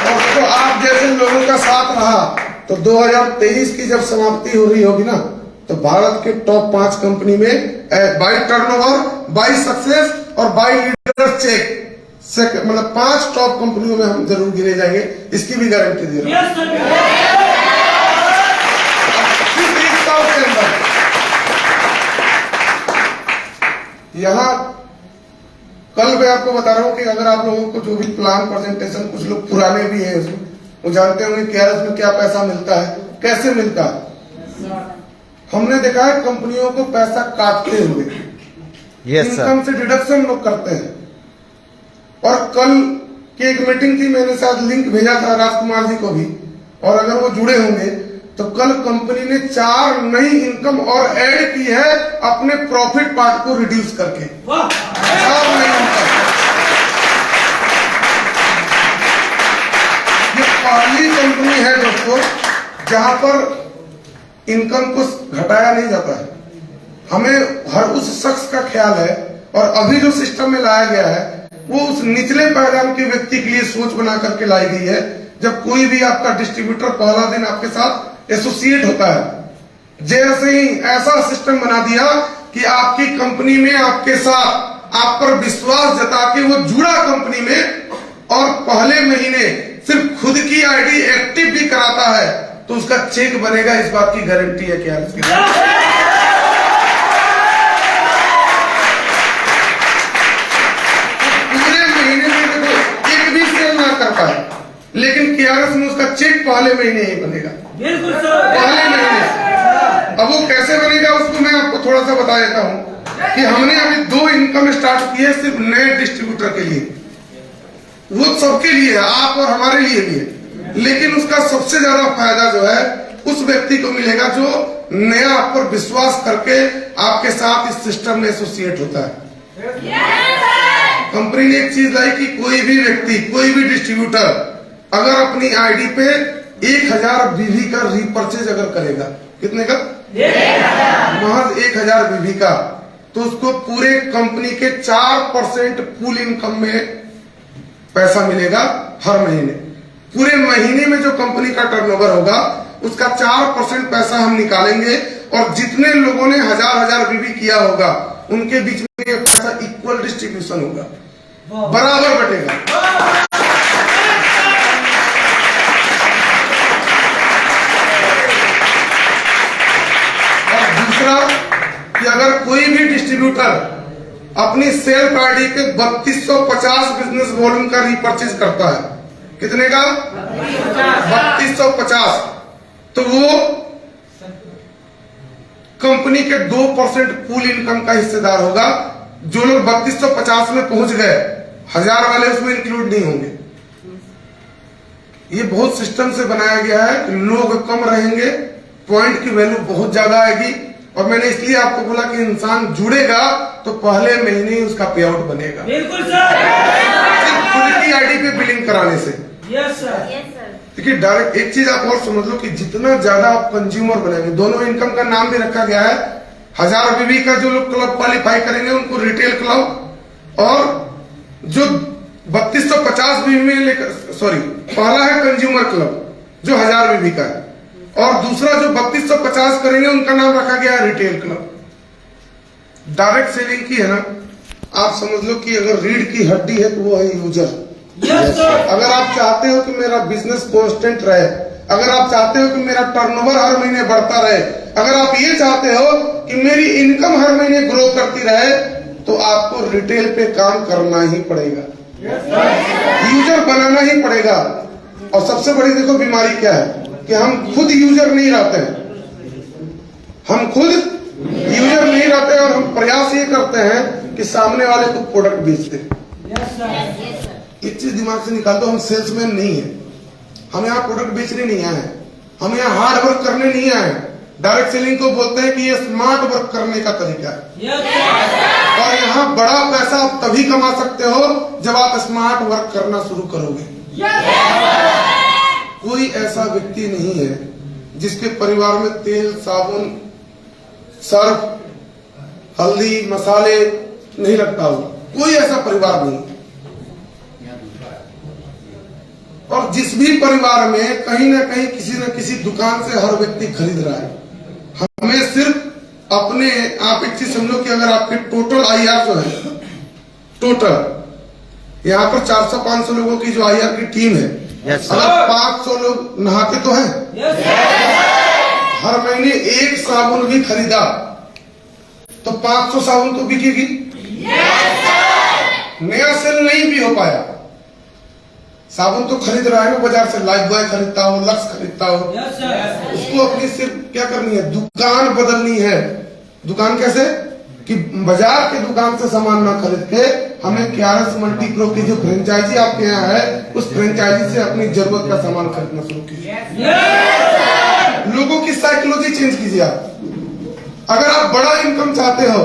और तो आप जैसे लोगों का साथ रहा तो 2023 की जब समाप्ति हो रही होगी ना, तो भारत के टॉप 5 कंपनी में बाय टर्नओवर, बाय सक्सेस और बाय लीडर चेक से, मतलब 5 टॉप कंपनियों में हम जरूर गिरे जाएंगे, इसकी भी गारंटी दे रहा हूं। यहाँ कल मैं आपको बता रहा हूँ कि अगर आप लोगों को जो भी प्लान प्रेजेंटेशन, कुछ लोग पुराने भी हैं उसमें, वो जानते होंगे KRS में क्या पैसा मिलता है, कैसे मिलता है। हमने देखा है कंपनियों को पैसा काटते हुए, इनकम से डिडक्शन लोग करते हैं। और कल की एक मीटिंग थी, मैंने शायद लिंक भेजा था राजकुमार जी को भी, और अगर वो जुड़े होंगे तो कल कंपनी ने 4 नई इनकम और ऐड की है अपने प्रॉफिट पार्ट को रिड्यूस करके। 4 नई इनकम। ये पहली कंपनी है दोस्तों जहां पर इनकम को घटाया नहीं जाता है। हमें हर उस शख्स का ख्याल है, और अभी जो सिस्टम में लाया गया है वो उस निचले पैदान के व्यक्ति के लिए सोच बना करके लाई गई है। जब कोई भी आपका डिस्ट्रीब्यूटर पहला दिन आपके साथ एसोसिएट होता है, जैसे ही ऐसा सिस्टम बना दिया कि आपकी कंपनी में आपके साथ आप पर विश्वास जता के वो जुड़ा कंपनी में, और पहले महीने सिर्फ खुद की आईडी एक्टिव भी कराता है तो उसका चेक बनेगा। इस बात की गारंटी है क्या इसके पूरे महीने में देखो एक भी सेल ना कर पाए, लेकिन केआरएस में उसका चेक पहले महीने ही बनेगा, पहले महीने। अब वो कैसे बनेगा उसको मैं आपको थोड़ा सा बता देता हूँ कि हमने अभी 2 इनकम स्टार्ट की है सिर्फ नए डिस्ट्रीब्यूटर के लिए। वो सबके लिए है, आप और हमारे लिए भी है, लेकिन उसका सबसे ज्यादा फायदा जो है उस व्यक्ति को मिलेगा जो नया आप पर विश्वास करके आपके साथ इस सिस्टम में एसोसिएट होता है। कंपनी ने एक चीज लाई कि कोई भी व्यक्ति, कोई भी डिस्ट्रीब्यूटर अगर अपनी आईडी पे 1000 बीवी का रीपर्चेज अगर करेगा, कितने का? महज 1000 बीवी का, तो उसको पूरे कंपनी के 4% पूल इनकम में पैसा मिलेगा हर महीने। पूरे महीने में जो कंपनी का टर्नओवर होगा उसका 4% पैसा हम निकालेंगे, और जितने लोगों ने 1000 बीवी किया होगा उनके बीच में ये पैसा इक्वल डिस्ट्रीब्यूशन होगा, बराबर बटेगा। कि अगर कोई भी डिस्ट्रीब्यूटर अपनी सेल्फ आईडी पे 3250 बिजनेस वॉल्यूम का रीपर्चेज करता है, कितने का? 3250, तो वो कंपनी के 2% पूल इनकम का हिस्सेदार होगा। जो लोग 3250 में पहुंच गए, 1000 वाले उसमें इंक्लूड नहीं होंगे। ये बहुत सिस्टम से बनाया गया है, लोग कम रहेंगे, पॉइंट की वैल्यू बहुत ज्यादा आएगी। और मैंने इसलिए आपको बोला कि इंसान जुड़ेगा तो पहले महीने ही उसका पे आउट बनेगा, बिल्कुल सर, सिर्फ खुद की आईडी पे बिलिंग कराने से। Yes sir. देखिए डायरेक्ट एक चीज आप और समझ लो कि जितना ज्यादा आप कंज्यूमर बनेंगे, दोनों इनकम का नाम भी रखा गया है। 1000 बीवी का जो लोग क्लब क्वालिफाई करेंगे उनको रिटेल क्लब, और जो 3250 बीवी में लेकर, सॉरी, पहला है कंज्यूमर क्लब जो 1000 बीवी का है, और दूसरा जो 3250 करेंगे उनका नाम रखा गया है रिटेल क्लब। डायरेक्ट सेलिंग की है ना, आप समझ लो कि अगर रीढ़ की हड्डी है तो वो है यूजर। अगर आप चाहते हो कि मेरा बिजनेस कांस्टेंट रहे, अगर आप चाहते हो कि मेरा टर्नओवर हर महीने बढ़ता रहे, अगर आप ये चाहते हो कि मेरी इनकम हर महीने ग्रो करती रहे, तो आपको रिटेल पे काम करना ही पड़ेगा, यूजर बनाना ही पड़ेगा। और सबसे बड़ी देखो बीमारी क्या है कि हम खुद यूजर नहीं रहते हैं, हम खुद यूजर नहीं रहते, और हम प्रयास ये करते हैं कि सामने वाले को प्रोडक्ट बेच दें। एक चीज दिमाग से निकाल दो, हम सेल्समैन नहीं है, हम यहाँ प्रोडक्ट बेचने नहीं आए हैं, हम यहाँ हार्ड वर्क करने नहीं आए हैं। डायरेक्ट सेलिंग को बोलते हैं कि ये स्मार्ट वर्क करने का तरीका है, और यहाँ बड़ा पैसा आप तभी कमा सकते हो जब आप स्मार्ट वर्क करना शुरू करोगे। कोई ऐसा व्यक्ति नहीं है जिसके परिवार में तेल, साबुन, सर्फ, हल्दी, मसाले नहीं लगता हो, कोई ऐसा परिवार नहीं। और जिस भी परिवार में कहीं ना कहीं किसी न किसी दुकान से हर व्यक्ति खरीद रहा है। हमें सिर्फ अपने, आप एक चीज समझो कि अगर आपके टोटल आईआर जो है, टोटल यहाँ पर 400-500 लोगों की जो आईआर की टीम है, अगर 500 लोग नहाते तो हैं, हर महीने एक साबुन भी खरीदा तो 500 साबुन तो बिकेगी। नया सेल नहीं भी हो पाया, साबुन तो खरीद रहा है ना बाजार से, लाइफ बॉय खरीदता हो, लक्स खरीदता हो, उसको अपनी सिर्फ क्या करनी है, दुकान बदलनी है। दुकान कैसे कि बाजार के दुकान से सामान ना खरीद के हमें केआरएस मल्टीप्रो की जो फ्रेंचाइजी आपके यहाँ है, उस फ्रेंचाइजी से अपनी जरूरत का सामान खरीदना शुरू कीजिए। लोगों की साइकोलॉजी चेंज कीजिए आप। अगर आप बड़ा इनकम चाहते हो,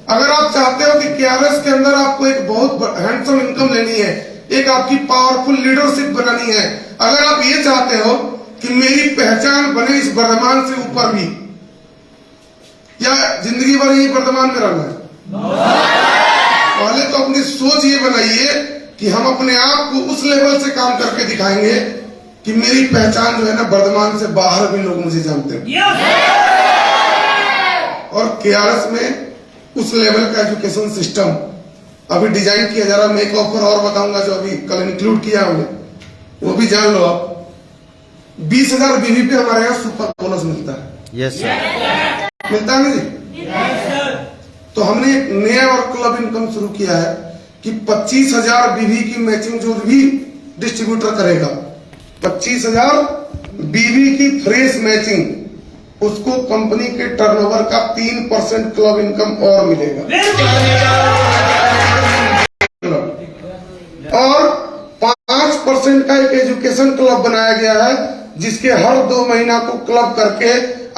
अगर आप चाहते हो कि केआरएस के अंदर आपको एक बहुत हैंडसम इनकम लेनी है, एक आपकी पावरफुल लीडरशिप बनानी है। अगर आप ये चाहते हो कि मेरी पहचान बने इस वर्धमान से ऊपर भी, या जिंदगी भर ही वर्धमान में रहना है? पहले तो अपनी सोच ये बनाइए कि हम अपने आप को उस लेवल से काम करके दिखाएंगे कि मेरी पहचान जो है ना वर्धमान से बाहर भी लोग मुझे जानते हैं। और केआरएस में उस लेवल का एजुकेशन सिस्टम अभी डिजाइन किया जा रहा है। मैं एक ऑफर और बताऊंगा जो अभी कल इंक्लूड किया हमने, वो भी जान लो आप। 20,000 बीवी पे हमारे यहाँ सुपर बोनस मिलता है। Yes sir. मिलता है नहीं? तो हमने एक नया और क्लब इनकम शुरू किया है कि 25,000 बीवी की मैचिंग जो भी डिस्ट्रीब्यूटर करेगा, 25,000 बीवी की फ्रेश मैचिंग, उसको कंपनी के टर्नओवर का 3% क्लब इनकम और मिलेगा। और 5% का एक एजुकेशन क्लब बनाया गया है, जिसके हर 2 महीना को क्लब करके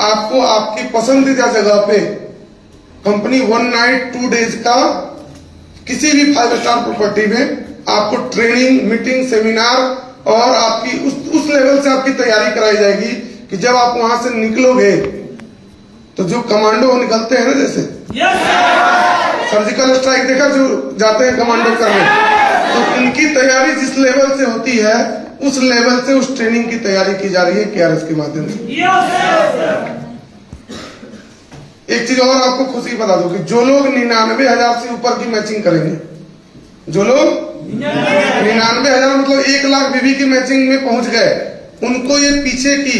आपको आपकी पसंदीदा जगह पे कंपनी 1 नाइट 2 डेज का किसी भी 5 स्टार प्रॉपर्टी में आपको ट्रेनिंग, मीटिंग, सेमिनार और आपकी उस लेवल से आपकी तैयारी कराई जाएगी कि जब आप वहां से निकलोगे तो जो कमांडो निकलते हैं ना, जैसे सर्जिकल स्ट्राइक देखा, जो जाते हैं कमांडो करने, तो उनकी तैयारी जिस लेवल से होती है उस लेवल से उस ट्रेनिंग की तैयारी की जा रही है केआरएस के माध्यम से। एक चीज और आपको खुशी बता दूं कि जो लोग 99,000 से ऊपर की मैचिंग करेंगे, जो लोग 99,000 मतलब 1 लाख बीवी की मैचिंग में पहुंच गए, उनको ये पीछे की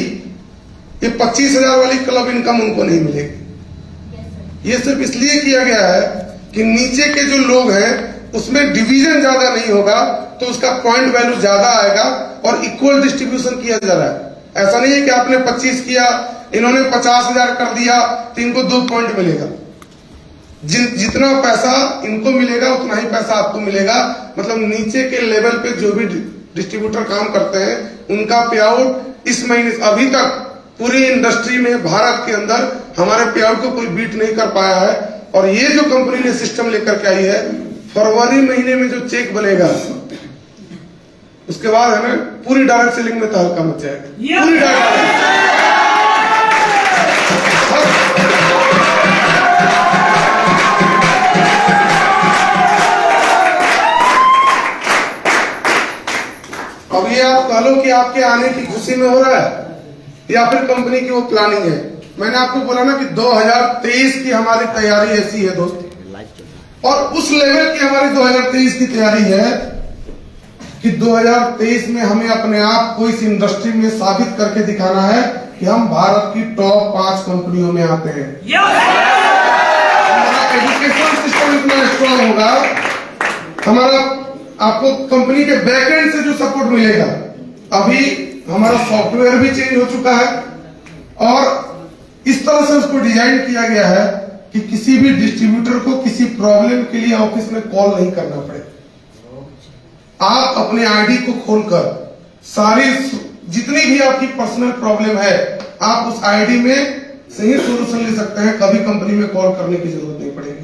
ये 25,000 वाली क्लब इनकम उनको नहीं मिलेगी। ये सिर्फ इसलिए किया गया है कि नीचे के जो लोग हैं उसमें डिवीजन ज्यादा नहीं होगा, तो उसका पॉइंट वैल्यू ज्यादा आएगा और इक्वल डिस्ट्रीब्यूशन किया जा रहा है। ऐसा नहीं है कि आपने 25 किया, इन्होंने 50,000 कर दिया तो इनको 2 पॉइंट मिलेगा। जितना पैसा इनको मिलेगा उतना ही पैसा आपको मिलेगा। मतलब नीचे के लेवल पे जो भी डिस्ट्रीब्यूटर काम करते हैं उनका पे आउट इस महीने, अभी तक पूरी इंडस्ट्री में भारत के अंदर हमारे पे आउट को कोई बीट नहीं कर पाया है। और ये जो कंपनी ने सिस्टम लेकर के आई है, फरवरी महीने में जो चेक बनेगा उसके बाद है ना पूरी डायरेक्ट सेलिंग में तहलका मच जाएगा। पूरी डायरेक्ट अब ये आप कह लो कि आपके आने की खुशी में हो रहा है या फिर कंपनी की वो प्लानिंग है। मैंने आपको बोला ना कि 2023 की हमारी तैयारी ऐसी है दोस्त, और उस लेवल की हमारी 2023 की तैयारी है कि 2023 में हमें अपने आप को इस इंडस्ट्री में साबित करके दिखाना है कि हम भारत की टॉप 5 कंपनियों में आते हैं। हमारा एजुकेशन सिस्टम इतना स्ट्रॉन्ग होगा, हमारा आपको कंपनी के बैकएंड से जो सपोर्ट मिलेगा, अभी हमारा सॉफ्टवेयर भी चेंज हो चुका है और इस तरह से उसको डिजाइन किया गया है कि किसी भी डिस्ट्रीब्यूटर को किसी प्रॉब्लम के लिए ऑफिस में कॉल नहीं करना पड़े। आप अपने आईडी को खोलकर सारी जितनी भी आपकी पर्सनल प्रॉब्लम है आप उस आईडी में से ही सोल्यूशन ले सकते हैं। कभी कंपनी में कॉल करने की जरूरत नहीं पड़ेगी।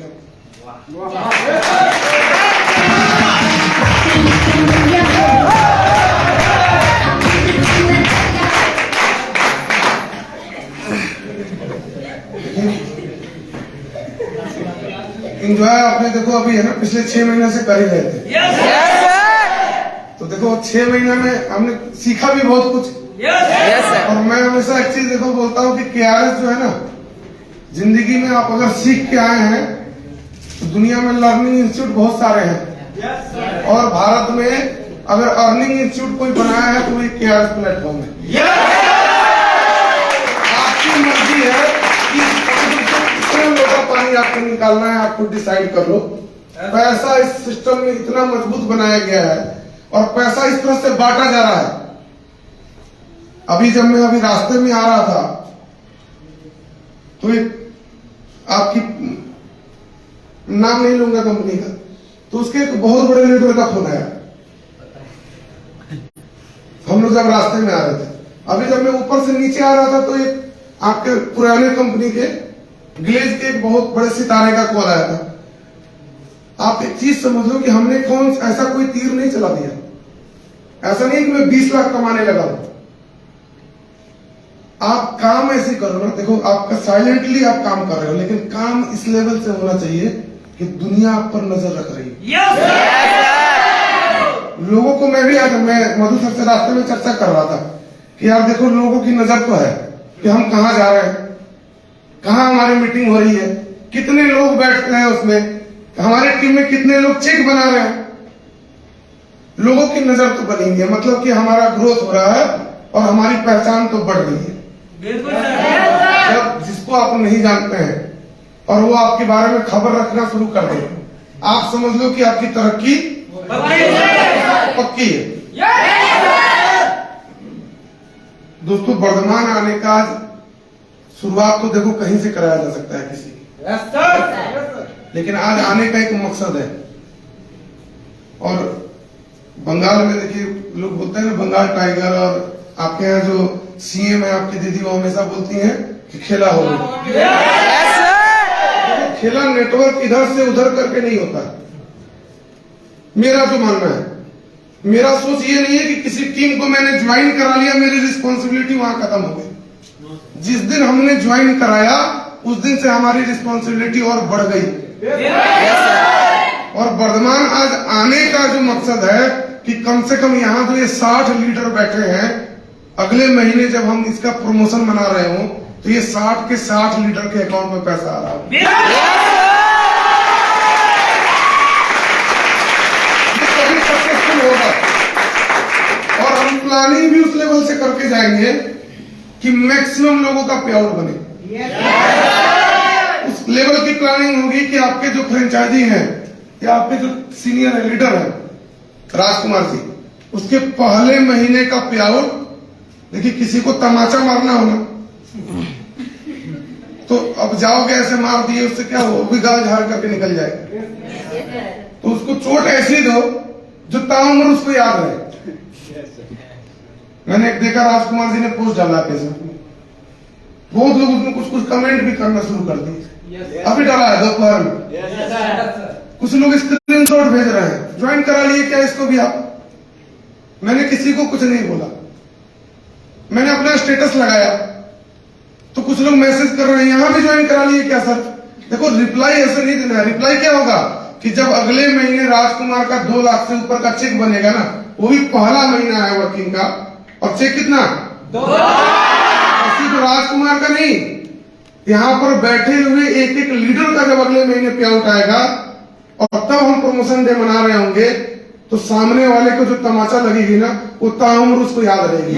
इंजॉय आपने देखो अभी है ना पिछले 6 महीने से कर ही रहे थे। तो देखो 6 महीने में हमने सीखा भी बहुत कुछ। और मैं हमेशा एक चीज देखो बोलता हूँ कि केआरएस जो है ना, जिंदगी में आप अगर सीख के आए हैं तो दुनिया में लर्निंग इंस्टीट्यूट बहुत सारे हैं, और भारत में अगर अर्निंग इंस्टीट्यूट कोई बनाया है तो वो केआरएस प्लेटफॉर्म है। आपकी मर्जी है कि कितने लोगों पानी आपको निकालना है, आपको डिसाइड कर लो। पैसा इस सिस्टम में इतना मजबूत बनाया गया है और पैसा इस तरह से बांटा जा रहा है। अभी जब मैं रास्ते में आ रहा था तो एक आपकी नाम नहीं लूंगा कंपनी का, तो उसके एक बहुत बड़े लीडर का फोन आया। हम लोग जब रास्ते में आ रहे थे, अभी जब मैं ऊपर से नीचे आ रहा था तो एक आपके पुराने कंपनी के ग्लेज के एक बहुत बड़े सितारे का कॉल आया था। आप एक चीज समझ लो कि हमने कौन ऐसा कोई तीर नहीं चला दिया। ऐसा नहीं कि मैं 20 लाख कमाने लगा हूं। आप काम ऐसे करो ना, देखो आपका साइलेंटली आप काम कर रहे हो, लेकिन काम इस लेवल से होना चाहिए कि दुनिया आप पर नजर रख रही है। लोगों को मैं मधु सर से रास्ते में चर्चा कर रहा था कि यार देखो लोगों की नजर तो है कि हम कहाँ जा रहे हैं, कहाँ हमारी मीटिंग हो रही है, कितने लोग बैठते हैं उसमें, हमारी टीम में कितने लोग चेक बना रहे हैं। लोगों की नजर तो बनी है, मतलब कि हमारा ग्रोथ हो रहा है और हमारी पहचान तो बढ़ रही है। जब जिसको आप नहीं जानते हैं और वो आपके बारे में खबर रखना शुरू कर दे, आप समझ लो कि आपकी तरक्की पक्की है। दोस्तों, वर्धमान आने का शुरुआत तो देखो कहीं से कराया जा सकता है किसी की, लेकिन आज आने का एक मकसद है। और बंगाल में देखिए लोग बोलते हैं ना बंगाल टाइगर, और आपके यहाँ जो सीएम है आपकी दीदी, वो हमेशा बोलती हैं कि खेला हो गया। खेला नेटवर्क इधर से उधर करके नहीं होता। मेरा जो मानना है, मेरा सोच ये नहीं है कि किसी टीम को मैंने ज्वाइन करा लिया, मेरी रिस्पॉन्सिबिलिटी वहां खत्म हो गई। जिस दिन हमने ज्वाइन कराया उस दिन से हमारी रिस्पॉन्सिबिलिटी और बढ़ गई। और वर्धमान आज आने का जो मकसद है कि कम से कम यहाँ जो ये 60 लीडर बैठे हैं, अगले महीने जब हम इसका प्रमोशन मना रहे हो तो ये 60 के 60 लीडर के अकाउंट में पैसा आ रहा है। कभी सक्सेसफुल होगा और हम प्लानिंग भी उस लेवल से करके जाएंगे कि मैक्सिमम लोगों का पे आउट बने। उस लेवल की प्लानिंग होगी कि आपके जो फ्रेंचाइजी हैं या आपके जो सीनियर लीडर हैं राजकुमार जी, उसके पहले महीने का पे आउट, देखिए किसी को तमाचा मारना हो ना तो अब जाओगे ऐसे मार दिए, उससे क्या हो, भी गाल झाड़ करके निकल जाएगा। तो उसको चोट ऐसी दो जो ताउम्र उसको याद रहे। मैंने एक देखा राजकुमार जी ने पोस्ट डाला फेसबुक में, बहुत लोग उसमें कुछ कुछ कमेंट भी करना शुरू कर दिए। अभी डाला है दोपहर में, कुछ लोग स्क्रीनशॉट भेज रहे हैं, ज्वाइन करा लिए क्या इसको भी आप। मैंने किसी को कुछ नहीं बोला, मैंने अपना स्टेटस लगाया तो कुछ लोग मैसेज कर रहे हैं यहां भी ज्वाइन करा लिए क्या सर। देखो रिप्लाई ऐसे नहीं देना है। रिप्लाई क्या होगा कि जब अगले महीने राजकुमार का 2 लाख से ऊपर का चेक बनेगा ना, वो भी पहला महीना है वर्किंग का, और चेक कितना 2 लाख, सिर्फ राजकुमार का नहीं, यहाँ पर बैठे हुए एक एक लीडर का जब अगले महीने पे आउट आएगा और तब हम प्रमोशन डे मना रहे होंगे तो सामने वाले को जो तमाचा लगेगी ना, वो ताउम्र उसको याद रहेगी।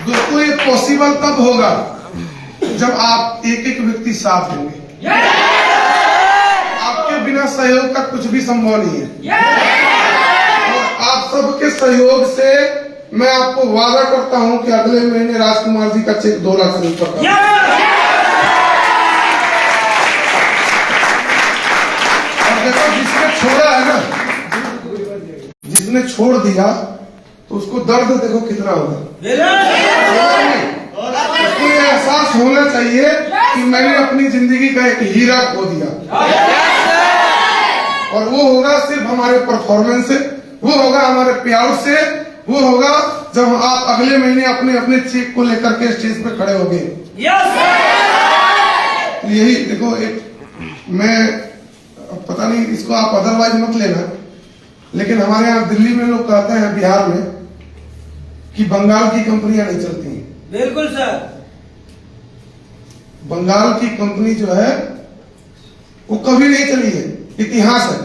दोस्तों, ये पॉसिबल तब होगा जब आप एक एक व्यक्ति साथ होंगे। आपके बिना सहयोग का कुछ भी संभव नहीं है। और आप सबके सहयोग से मैं आपको वादा करता हूं कि अगले महीने राजकुमार जी का चेक 2 लाख से ऊपर का। और देखो जिसने छोड़ा है ना, जिसने छोड़ दिया तो उसको दर्द देखो कितना होगा। उसको ये एहसास होना चाहिए कि मैंने अपनी जिंदगी का एक हीरा खो दिया। और वो होगा सिर्फ हमारे परफॉर्मेंस से, वो होगा हमारे पे आउट से, वो होगा जब आप अगले महीने अपने अपने चेक को लेकर के स्टेज पे खड़े होंगे। यही देखो, एक मैं पता नहीं इसको आप अदरवाइज मत लेना, लेकिन हमारे यहाँ दिल्ली में लोग कहते हैं, बिहार में, कि बंगाल की कंपनियां नहीं चलती हैं। बिल्कुल सर। बंगाल की कंपनी जो है वो कभी नहीं चली है, इतिहास है।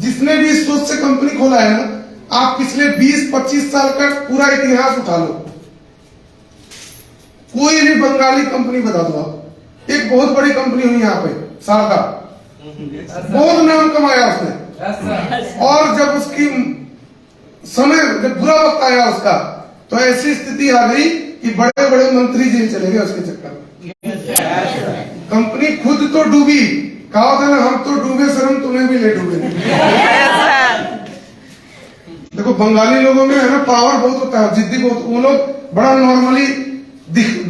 जिसने भी इस सोच से कंपनी खोला है ना, आप पिछले 20-25 साल का पूरा इतिहास उठा लो, कोई भी बंगाली कंपनी बता दो आप। एक बहुत बड़ी कंपनी हुई यहाँ पे शारदा, बहुत नाम कमाया उसने, और जब उसकी समय जब बुरा वक्त आया उसका, तो ऐसी स्थिति आ गई कि बड़े बड़े मंत्री जेल चले गए उसके चक्कर में। कंपनी खुद तो डूबी, कहा था ना, हम तो डूबे शर्म तुम्हें भी ले डूबे। देखो बंगाली लोगों में है ना पावर बहुत होता है, जिद्दी बहुत। वो लोग बड़ा नॉर्मली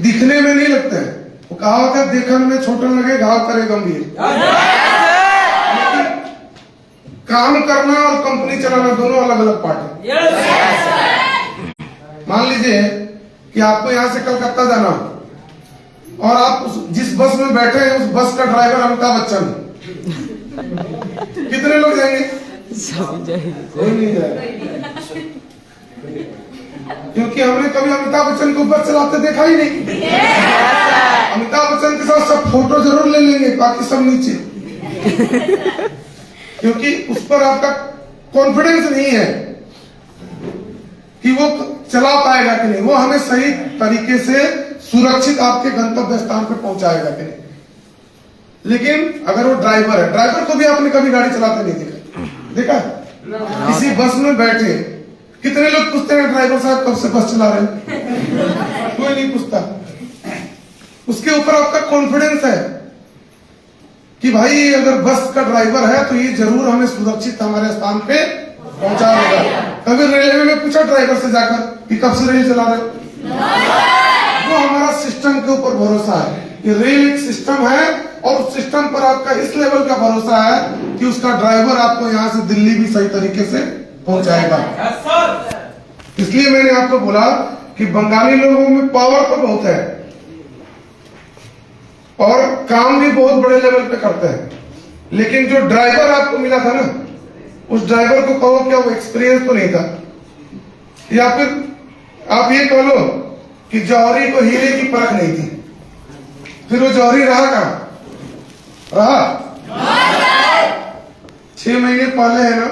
दिखने में नहीं लगते हैं। वो कहावत है, देखने में छोटन लगे घाव करे गंभीर। काम करना और कंपनी चलाना दोनों अलग अलग पार्ट है। मान लीजिए कि आपको यहाँ से कलकत्ता जाना और आप जिस बस में बैठे हैं उस बस का ड्राइवर अमिताभ बच्चन, कितने लोग जाएंगे? कोई नहीं जाएगा, क्योंकि हमने कभी अमिताभ बच्चन को बस चलाते देखा ही नहीं। अमिताभ बच्चन के साथ सब फोटो जरूर ले लेंगे, बाकी सब नीचे, क्योंकि उस पर आपका कॉन्फिडेंस नहीं है कि वो चला पाएगा कि नहीं, वो हमें सही तरीके से सुरक्षित आपके गंतव्य स्थान पर पहुंचाएगा कि नहीं। लेकिन अगर वो ड्राइवर है, ड्राइवर को भी आपने कभी गाड़ी चलाते नहीं देखा? किसी बस में बैठे कितने लोग पूछते हैं ड्राइवर साहब कब से बस चला रहे हैं? कोई नहीं पूछता। उसके ऊपर आपका कॉन्फिडेंस है कि भाई अगर बस का ड्राइवर है तो ये जरूर हमें सुरक्षित हमारे स्थान पे पहुंचा देगा। कभी रेलवे में पूछा ड्राइवर से जाकर कि कब से रेल चला रहे? वो हमारा सिस्टम के ऊपर भरोसा है कि रेल एक सिस्टम है और उस सिस्टम पर आपका इस लेवल का भरोसा है कि उसका ड्राइवर आपको यहाँ से दिल्ली भी सही तरीके से पहुंचाएगा। इसलिए मैंने आपको बोला कि बंगाली लोगों में पावर तो बहुत है और काम भी बहुत बड़े लेवल पे करते हैं, लेकिन जो ड्राइवर आपको मिला था ना, उस ड्राइवर को कहो क्या वो एक्सपीरियंस तो नहीं था, या फिर आप ये कह लो कि जौहरी को हीरे की परख नहीं थी। फिर वो जौहरी रहा कहां? रहा 6 महीने पहले है ना,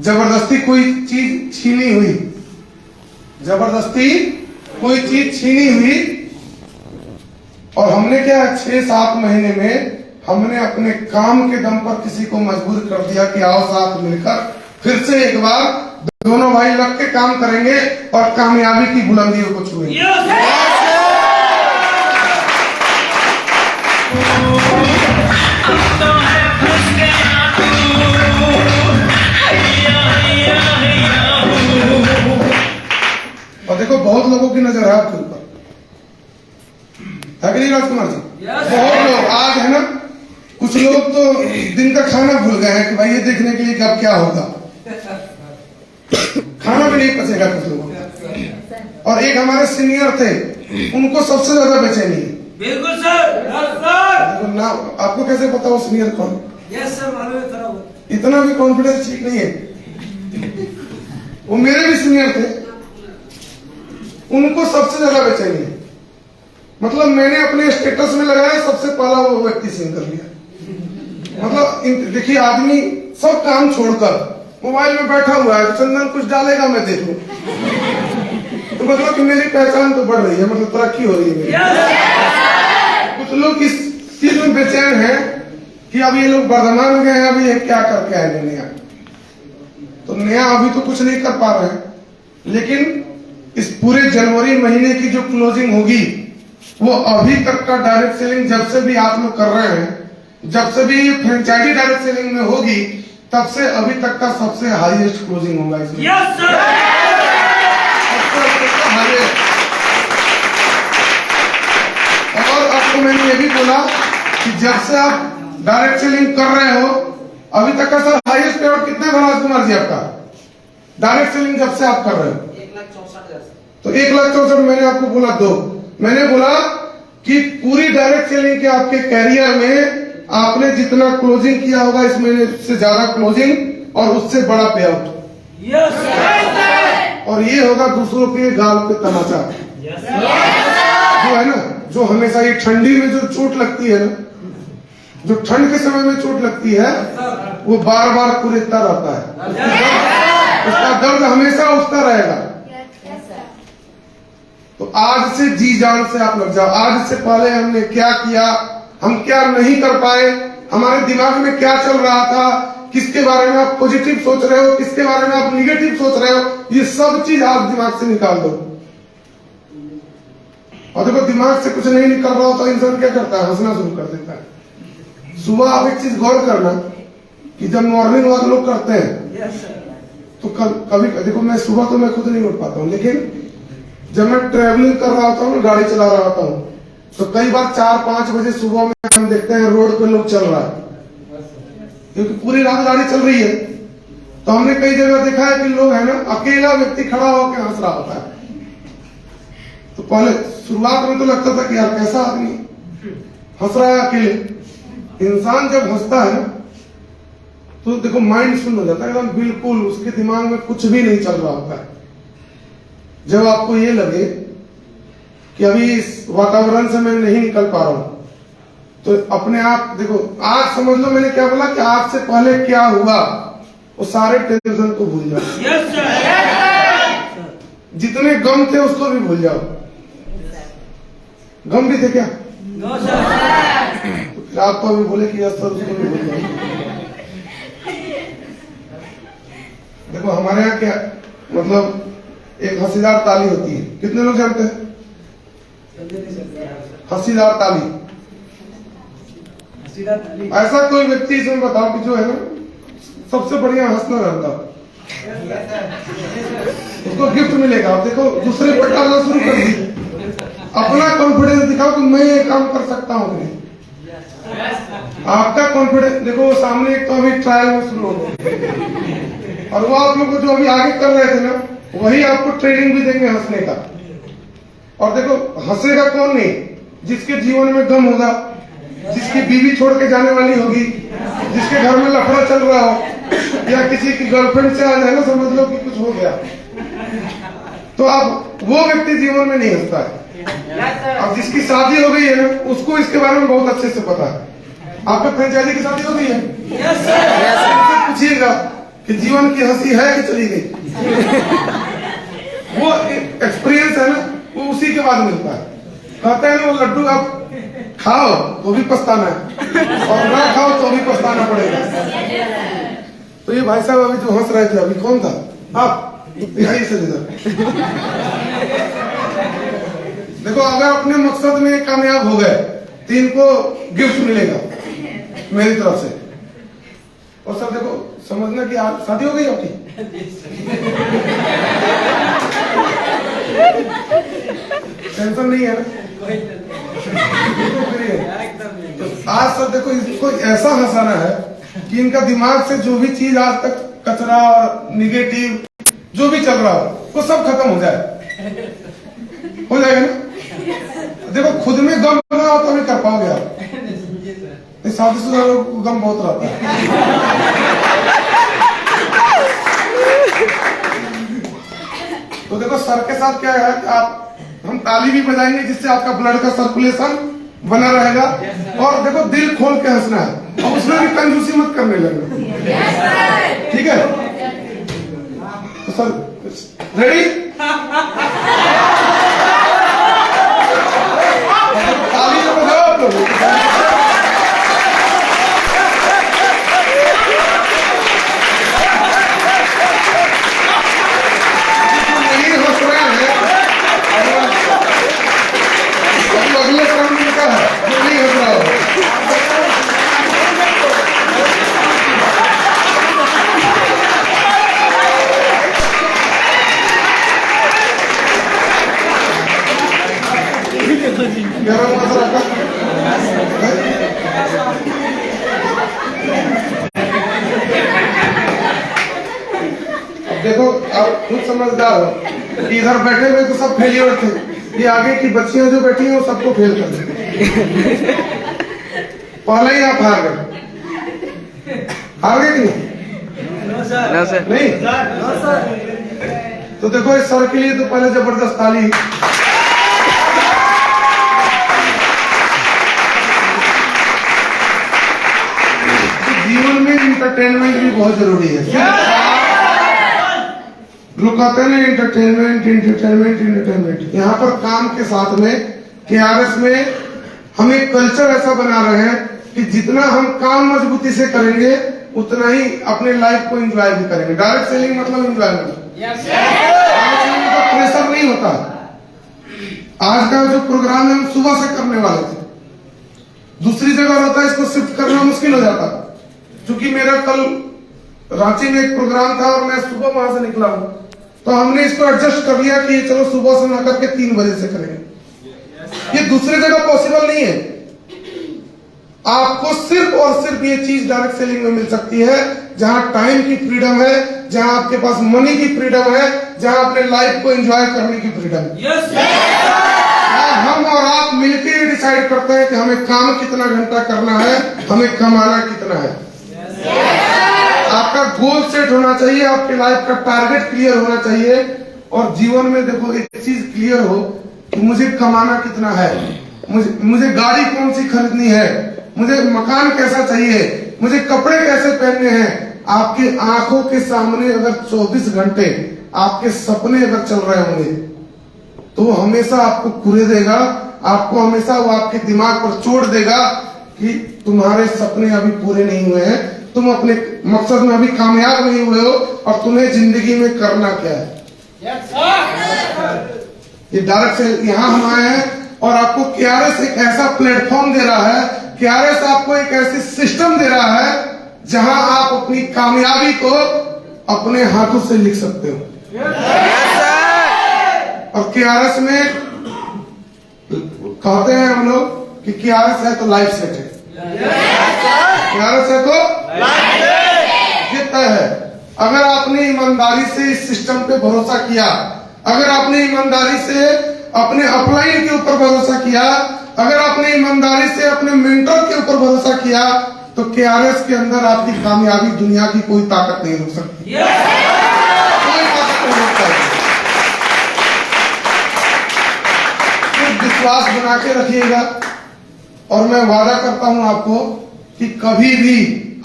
जबरदस्ती कोई चीज छीनी हुई, जबरदस्ती कोई चीज छीनी हुई और हमने क्या 6-7 महीने में हमने अपने काम के दम पर किसी को मजबूर कर दिया कि आओ साथ मिलकर फिर से एक बार दोनों भाई लग के काम करेंगे और कामयाबी की बुलंदियों को छुएंगे। और देखो बहुत लोगों की नजर है आपके ऊपर, है कि नहीं राजकुमार जी? बहुत लोग आज है ना, कुछ लोग तो दिन का खाना भूल गए हैं कि भाई ये देखने के लिए कब क्या होगा, खाना भी नहीं पचेगा कुछ लोगों को। और एक हमारे सीनियर थे, उनको सबसे ज्यादा बेचैनी है। बिल्कुल सर। ना आपको कैसे पता वो सीनियर कौन? यस सर, मालूम है। इतना भी कॉन्फिडेंस ठीक नहीं है। वो मेरे भी सीनियर थे, उनको सबसे ज्यादा बेचैनी है। मतलब मैंने अपने स्टेटस में लगाया, सबसे पहला वो व्यक्ति सीन कर लिया। मतलब देखिए आदमी सब काम छोड़कर मोबाइल में बैठा हुआ है, चंदन कुछ डालेगा मैं देखूं, तो मतलब कि मेरी पहचान तो बढ़ रही है, मतलब तरक्की हो रही है। कुछ लोग इस चीज में बेचैन है कि अब ये लोग वर्धमान गए हैं, अभी ये क्या करके आए नया, तो नया अभी तो कुछ नहीं कर पा रहे हैं, लेकिन इस पूरे जनवरी महीने की जो क्लोजिंग होगी वो अभी तक का डायरेक्ट सेलिंग जब से भी आप लोग कर रहे हैं, जब से भी फ्रेंचाइजी डायरेक्ट सेलिंग में होगी तब से अभी तक का सबसे हाईएस्ट क्लोजिंग होगा इसमें। Yes sir. और आपको मैंने ये भी बोला कि जब से आप डायरेक्ट सेलिंग कर रहे हो अभी तक का सर हाईएस्ट पेआउट कितना है राजकुमार जी आपका? डायरेक्ट सेलिंग जब से आप कर रहे हो 1,64,000। तो 1,64,000 मैंने आपको बोला दो, मैंने बोला कि पूरी डायरेक्ट सेलिंग के आपके कैरियर में आपने जितना क्लोजिंग किया होगा इस महीने से ज्यादा क्लोजिंग और उससे बड़ा पे आउट। Yes sir. और ये होगा दूसरों के गाल पे तमाचा। यस जो है ना, जो हमेशा ये ठंडी में जो चोट लगती है ना, जो ठंड के समय में चोट लगती है वो बार बार कुरेदता रहता है, उसका दर्द हमेशा उठता रहेगा। तो आज से जी जान से आप लग जाओ। आज से पहले हमने क्या किया, हम क्या नहीं कर पाए, हमारे दिमाग में क्या चल रहा था, किसके बारे में आप पॉजिटिव सोच रहे हो, किसके बारे में आप निगेटिव सोच रहे हो, ये सब चीज आप दिमाग से निकाल दो। और देखो दिमाग से कुछ नहीं निकल रहा हो तो इंसान क्या करता है? हंसना शुरू कर देता है। सुबह आप एक चीज गौर करना कि जब मॉर्निंग वॉक लोग करते हैं तो कभी देखो मैं सुबह तो मैं खुद नहीं उठ पाता हूँ, लेकिन जब मैं ट्रेवलिंग कर रहा होता हूँ, गाड़ी चला रहा होता हूँ, तो कई बार 4-5 बजे सुबह में हम देखते हैं रोड पे लोग चल रहा है, क्योंकि पूरी रात गाड़ी चल रही है। तो हमने कई जगह देखा है कि लोग है ना, अकेला व्यक्ति खड़ा होकर हंस रहा होता है। तो पहले शुरुआत में तो लगता था कि यार कैसा आदमी हंस रहा है अकेले। इंसान जब हंसता है ना, तो देखो माइंड शून्य हो जाता है एकदम, बिल्कुल उसके दिमाग में कुछ भी नहीं चल रहा होता है। जब आपको ये लगे कि अभी इस वातावरण से मैं नहीं निकल पा रहा हूं, तो अपने आप देखो, आज समझ लो मैंने क्या बोला कि आज से पहले क्या हुआ, वो सारे टेंशन को भूल जाओ। Yes sir. जितने गम थे उसको भी भूल जाओ। गम भी थे क्या? No sir. तो फिर आप तो अभी बोले कि यस सर, उसको भी भूल जाओ। देखो हमारे यहाँ क्या मतलब एक हंसीदार ताली होती है, कितने लोग जानते हैं? हंसीदार ताली। ऐसा कोई व्यक्ति इसमें बताओ कि जो है ना सबसे बढ़िया हंसना जानता, उसको गिफ्ट मिलेगा। आप देखो दूसरे पर डालना शुरू कर दी, अपना कॉन्फिडेंस दिखाओ कि मैं ये काम कर सकता हूँ। आपका कॉन्फिडेंस देखो, सामने एक तो अभी ट्रायल में शुरू हो गया, और वो आप लोग को जो अभी आगे कर रहे थे ना, वही आपको ट्रेनिंग भी देंगे हंसने का। और देखो हंसेगा कौन नहीं, जिसके जीवन में गम होगा, जिसकी बीवी छोड़ के जाने वाली होगी, जिसके घर में लफड़ा चल रहा हो, या किसी की गर्लफ्रेंड से आ जाए ना, समझ लो कि कुछ हो गया, तो अब वो व्यक्ति जीवन में नहीं हंसता है। अब जिसकी शादी हो गई है ना, उसको इसके बारे में बहुत अच्छे से पता है। आपके फ्रेंचाइजी की शादी हो गई है, पूछिएगा कि जीवन की हंसी है कि चली गई। वो एक्सपीरियंस है ना, वो उसी के बाद मिलता है। कहते हैं ना, वो लड्डू आप खाओ तो भी पछताना है, और ना खाओ तो भी पछताना पड़ेगा। तो ये भाई साहब अभी जो हंस रहे थे, अभी कौन था? आप यही से देखो, अगर अपने मकसद में कामयाब हो गए तो इनको गिफ्ट मिलेगा मेरी तरफ से। और सर देखो, समझना कि आप शादी हो गई आपकी, टेंशन नहीं है ना? तो आज सर देखो, इसको ऐसा हंसाना है कि इनका दिमाग से जो भी चीज आज तक कचरा और निगेटिव जो भी चल रहा हो, वो सब खत्म हो जाए, हो जाएगा ना? देखो खुद में गम ना हो तो भी कर पाओगे आप। शादीशुदा लोग को गम बहुत रहता है। तो देखो सर के साथ क्या है कि आप, हम ताली भी बजाएंगे जिससे आपका ब्लड का सर्कुलेशन बना रहेगा। और देखो दिल खोल के हंसना है, और उसमें भी कंजूसी मत करने लगना, ठीक है? तो सर रेडी? ताली तो बजाओ आप लोग। अगले काम में क्या है, जो नहीं हंस रहा हो। गरम मसाला का अब देखो, आप खुद समझदार हो कि इधर बैठे हुए तो सब फेलियर थे, ये आगे की बच्चियां जो बैठी हैं वो सबको फेल कर देंगे। पहले ही आप हार गए, हार गए कि नहीं? नहीं। तो देखो इस सर के लिए तो पहले जबरदस्त ताली। जीवन में इंटरटेनमेंट भी बहुत जरूरी है। लोग कहते हैं इंटरटेनमेंट इंटरटेनमेंट इंटरटेनमेंट। यहाँ पर काम के साथ में KRS में हम एक कल्चर ऐसा बना रहे हैं कि जितना हम काम मजबूती से करेंगे उतना ही अपने लाइफ को एंजॉय भी करेंगे। डायरेक्ट सेलिंग मतलब एंजॉयमेंट, प्रेशर नहीं होता। आज का जो प्रोग्राम है हम सुबह से करने वाले थे, दूसरी जगह होता है, इसको शिफ्ट करना मुश्किल हो जाता। क्योंकि मेरा कल रांची में एक प्रोग्राम था और मैं सुबह वहां से निकला हूं, तो हमने इसको एडजस्ट कर लिया कि चलो सुबह से ना करके 3 बजे से करेंगे। ये दूसरी जगह पॉसिबल नहीं है। आपको सिर्फ और सिर्फ ये चीज डायरेक्ट सेलिंग में मिल सकती है जहां टाइम की फ्रीडम है, जहां आपके पास मनी की फ्रीडम है, जहां अपने लाइफ को एंजॉय करने की फ्रीडम है। हम और आप मिलकर डिसाइड करते हैं कि हमें काम कितना घंटा करना है, हमें कमाना कितना है। आपका गोल सेट होना चाहिए, आपके लाइफ का टारगेट क्लियर होना चाहिए, और जीवन में देखो एक चीज क्लियर हो कि मुझे कमाना कितना है, मुझे गाड़ी कौन सी खरीदनी है, मुझे मकान कैसा चाहिए, मुझे कपड़े कैसे पहनने हैं। आपके आंखों के सामने अगर 24 घंटे आपके सपने अगर चल रहे होंगे तो वो हमेशा आपको कुरेदेगा, आपको हमेशा वो आपके दिमाग पर चोट देगा कि तुम्हारे सपने अभी पूरे नहीं हुए हैं, तुम अपने मकसद में अभी कामयाब नहीं हुए हो, और तुम्हें जिंदगी में करना क्या है। ये डायरेक्ट से यहाँ हम आए हैं और आपको केआरएस एक ऐसा प्लेटफॉर्म दे रहा है, केआरएस आपको एक ऐसी सिस्टम दे रहा है जहां आप अपनी कामयाबी को अपने हाथों से लिख सकते हो। और केआरएस में कहते हैं हम लोग कि केआरएस है तो लाइफ सेट है, केआरएस है तो ये तय है। अगर आपने ईमानदारी से इस सिस्टम पे भरोसा किया, अगर आपने ईमानदारी से अपने अपलाइन के ऊपर भरोसा किया, अगर आपने ईमानदारी से अपने मेंटर के ऊपर भरोसा किया, तो केआरएस के अंदर आपकी कामयाबी दुनिया की कोई ताकत नहीं रोक सकती, कोई ताकत नहीं रोक सकती। विश्वास बना के रखिएगा, और मैं वादा करता हूं आपको कि कभी भी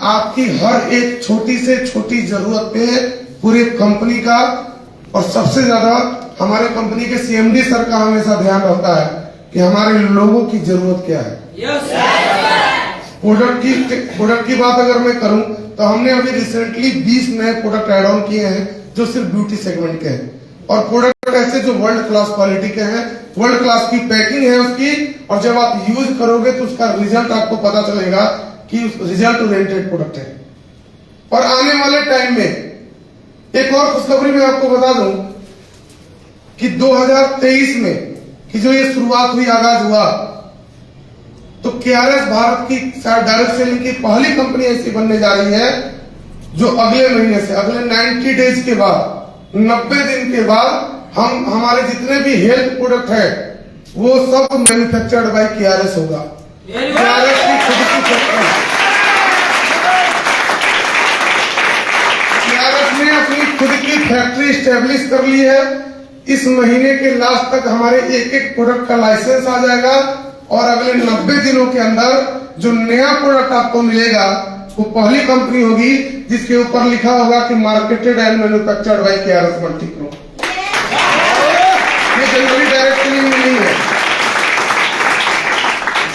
आपकी हर एक छोटी से छोटी जरूरत पे पूरी कंपनी का, और सबसे ज्यादा हमारे कंपनी के सीएमडी सर का हमेशा ध्यान रहता है कि हमारे लोगों की जरूरत क्या है। प्रोडक्ट की बात अगर मैं करूं तो हमने अभी रिसेंटली 20 नए प्रोडक्ट ऐड ऑन किए हैं जो सिर्फ ब्यूटी सेगमेंट के हैं, और प्रोडक्ट ऐसे जो वर्ल्ड क्लास क्वालिटी के हैं, वर्ल्ड क्लास की पैकिंग है उसकी, और जब आप यूज करोगे तो उसका रिजल्ट आपको पता चलेगा कि रिजल्ट ओरिएंटेड प्रोडक्ट है। और आने वाले टाइम में एक और खुशखबरी मैं आपको बता दूं कि 2023 में कि जो ये शुरुआत हुई, आगाज हुआ, तो केआरएस भारत की डायरेक्ट सेलिंग की पहली कंपनी ऐसी बनने जा रही है जो अगले महीने से, अगले 90 डेज के बाद, 90 दिन के बाद हम हमारे जितने भी हेल्थ प्रोडक्ट है वो सब मैन्युफैक्चर्ड बाय केआरएस होगा। केआरएस की खुद की फैक्ट्री, केआरएस ने अपनी खुद की फैक्ट्री स्टेब्लिश कर ली है। इस महीने के लास्ट तक हमारे एक एक प्रोडक्ट का लाइसेंस आ जाएगा, और अगले 90 दिनों के अंदर जो नया प्रोडक्ट आपको मिलेगा वो पहली कंपनी होगी जिसके ऊपर लिखा होगा कि marketed and manufactured by KRS Multipro. ये जनरली डायरेक्ट सेलिंग में नहीं है,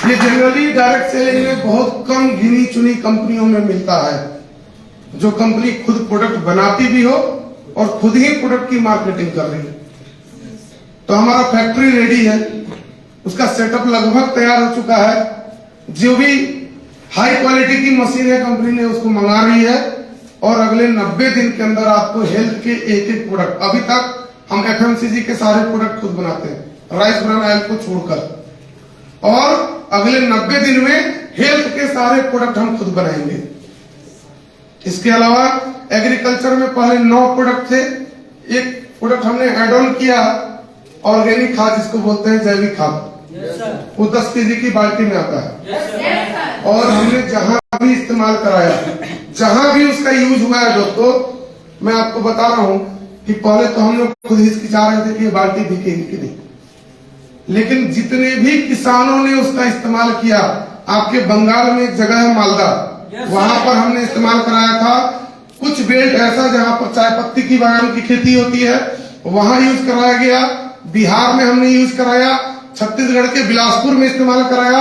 ये जनरली डायरेक्ट सेलिंग में बहुत कम गिनी चुनी कंपनियों में मिलता है, जो कंपनी खुद प्रोडक्ट बनाती भी हो और खुद ही प्रोडक्ट की मार्केटिंग कर रही है। तो हमारा फैक्ट्री रेडी है, उसका सेटअप लगभग तैयार हो चुका है। जो भी हाई क्वालिटी की मशीन है कंपनी ने उसको मंगा रही है, और अगले 90 दिन के अंदर आपको हेल्थ के एक एक प्रोडक्ट, अभी तक हम एफएमसीजी के सारे प्रोडक्ट खुद बनाते हैं राइस ब्रान ऑयल को छोड़कर, और अगले 90 दिन में हेल्थ के सारे प्रोडक्ट हम खुद बनाएंगे। इसके अलावा एग्रीकल्चर में पहले 9 प्रोडक्ट थे, एक प्रोडक्ट हमने एड ऑन किया ऑर्गेनिक खाद जिसको बोलते हैं जैविक खाद, वो 10 केजी की बाल्टी में आता है, और हमने जहां भी इस्तेमाल कराया, जहां भी उसका यूज हुआ है दोस्तों, मैं आपको बता रहा हूं कि पहले तो हम लोग खुद हिचकिचा रहे थे कि ये बाल्टी बिकेगी कि नहीं, लेकिन जितने भी किसानों ने उसका इस्तेमाल किया, आपके बंगाल में एक जगह है मालदा, वहां पर हमने इस्तेमाल कराया था। कुछ बेल्ट ऐसा जहां पर चाय पत्ती की बागान की खेती होती है वहां यूज कराया गया, बिहार में हमने यूज कराया, छत्तीसगढ़ के बिलासपुर में इस्तेमाल कराया,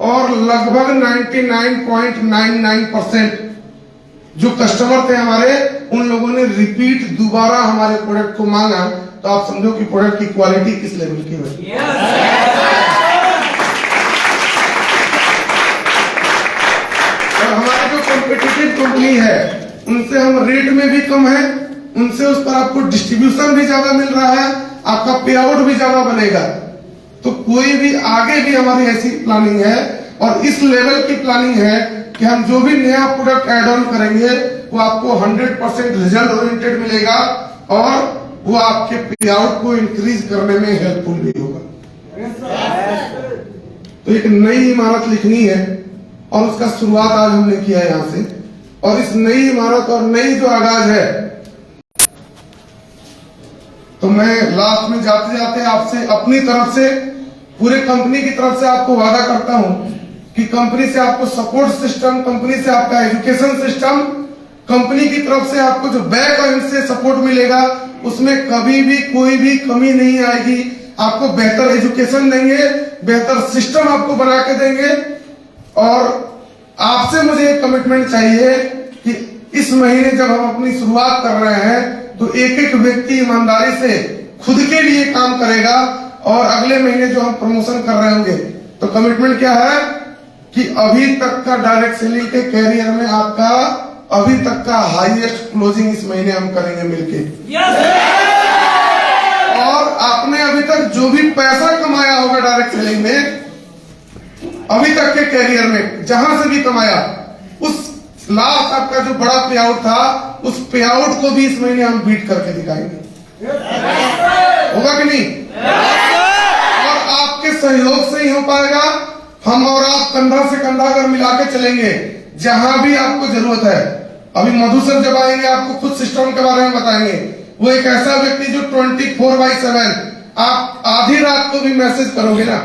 और लगभग 99.99% जो कस्टमर थे हमारे, उन लोगों ने रिपीट दोबारा हमारे प्रोडक्ट को मांगा। तो आप समझो कि प्रोडक्ट की क्वालिटी किस लेवल की है। और हमारी जो कॉम्पिटिटिव कंपनी है उनसे हम रेट में भी कम है, उनसे उस पर आपको डिस्ट्रीब्यूशन भी ज्यादा मिल रहा है, आपका पे आउट भी ज्यादा बनेगा। तो कोई भी आगे भी हमारी ऐसी प्लानिंग है और इस लेवल की प्लानिंग है कि हम जो भी नया प्रोडक्ट एड ऑन करेंगे वो आपको 100% रिजल्ट ओरिएंटेड मिलेगा और वो आपके पे आउट को इंक्रीज करने में हेल्पफुल भी होगा। तो एक नई इमारत लिखनी है और उसका शुरुआत आज हमने किया है यहाँ से। और इस नई इमारत और नई जो आगाज है, तो मैं लास्ट में जाते जाते आपसे अपनी तरफ से, पूरे कंपनी की तरफ से आपको वादा करता हूं कि कंपनी से आपको सपोर्ट सिस्टम, कंपनी से आपका एजुकेशन सिस्टम, कंपनी की तरफ से आपको जो बैक एंड से सपोर्ट मिलेगा उसमें कभी भी कोई भी कमी नहीं आएगी। आपको बेहतर एजुकेशन देंगे, बेहतर सिस्टम आपको बना के देंगे। और आपसे मुझे एक कमिटमेंट चाहिए कि इस महीने जब हम अपनी शुरुआत कर रहे हैं तो एक एक व्यक्ति ईमानदारी से खुद के लिए काम करेगा और अगले महीने जो हम प्रमोशन कर रहे होंगे तो कमिटमेंट क्या है कि अभी तक का डायरेक्ट सेलिंग के कैरियर में आपका अभी तक का हाईएस्ट क्लोजिंग इस महीने हम करेंगे मिलके। और आपने अभी तक जो भी पैसा कमाया होगा डायरेक्ट सेलिंग में अभी तक के कैरियर में, जहां से भी कमाया, उस लास्ट आपका जो बड़ा पे आउट था उस पे आउट को भी इस महीने हम बीट करके दिखाएंगे। होगा कि नहीं? और आपके सहयोग से ही हो पाएगा। हम और आप कंधा से कंधा अगर मिला के चलेंगे, जहां भी आपको जरूरत है। अभी मधु सर जब आएंगे आपको खुद सिस्टम के बारे में बताएंगे। वो एक ऐसा व्यक्ति जो 24/7 आप आधी रात को भी मैसेज करोगे ना,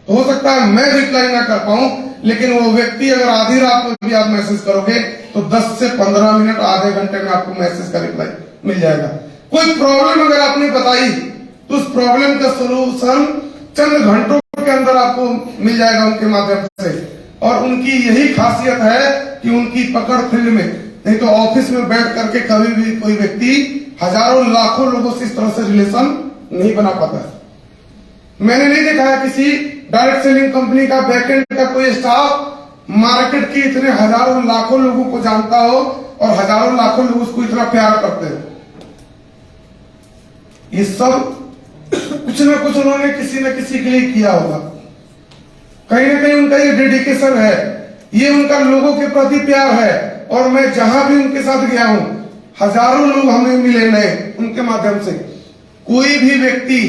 हो सकता है मैं रिप्लाई ना कर पाऊं, लेकिन वो व्यक्ति अगर आधी रात में भी आप मैसेज करोगे तो 10 से 15 मिनट, आधे घंटे में आपको मैसेज का रिप्लाई मिल जाएगा। कोई प्रॉब्लम अगर आपने बताई तो उस प्रॉब्लम का सोल्यूशन चंद घंटों के अंदर आपको मिल जाएगा उनके माध्यम से। और उनकी यही खासियत है कि उनकी पकड़ फील्ड में, नहीं तो ऑफिस में बैठ करके कभी भी कोई व्यक्ति हजारों लाखों लोगं से इस तरह से रिलेशन नहीं बना पाता है। मैंने नहीं देखा है किसी डायरेक्ट सेलिंग कंपनी का बैकएंड का कोई स्टाफ मार्केट के इतने हजारों लाखों लोगों को जानता हो और हजारों लाखों लोग उसको इतना प्यार करते हैं। ये सब कुछ ना कुछ उन्होंने किसी न किसी के लिए किया होगा। कहीं ना कहीं उनका ये डेडिकेशन है, ये उनका लोगों के प्रति प्यार है। और मैं जहां भी उनके साथ गया हूं, हजारों लोग हमें मिले नए उनके माध्यम से। कोई भी व्यक्ति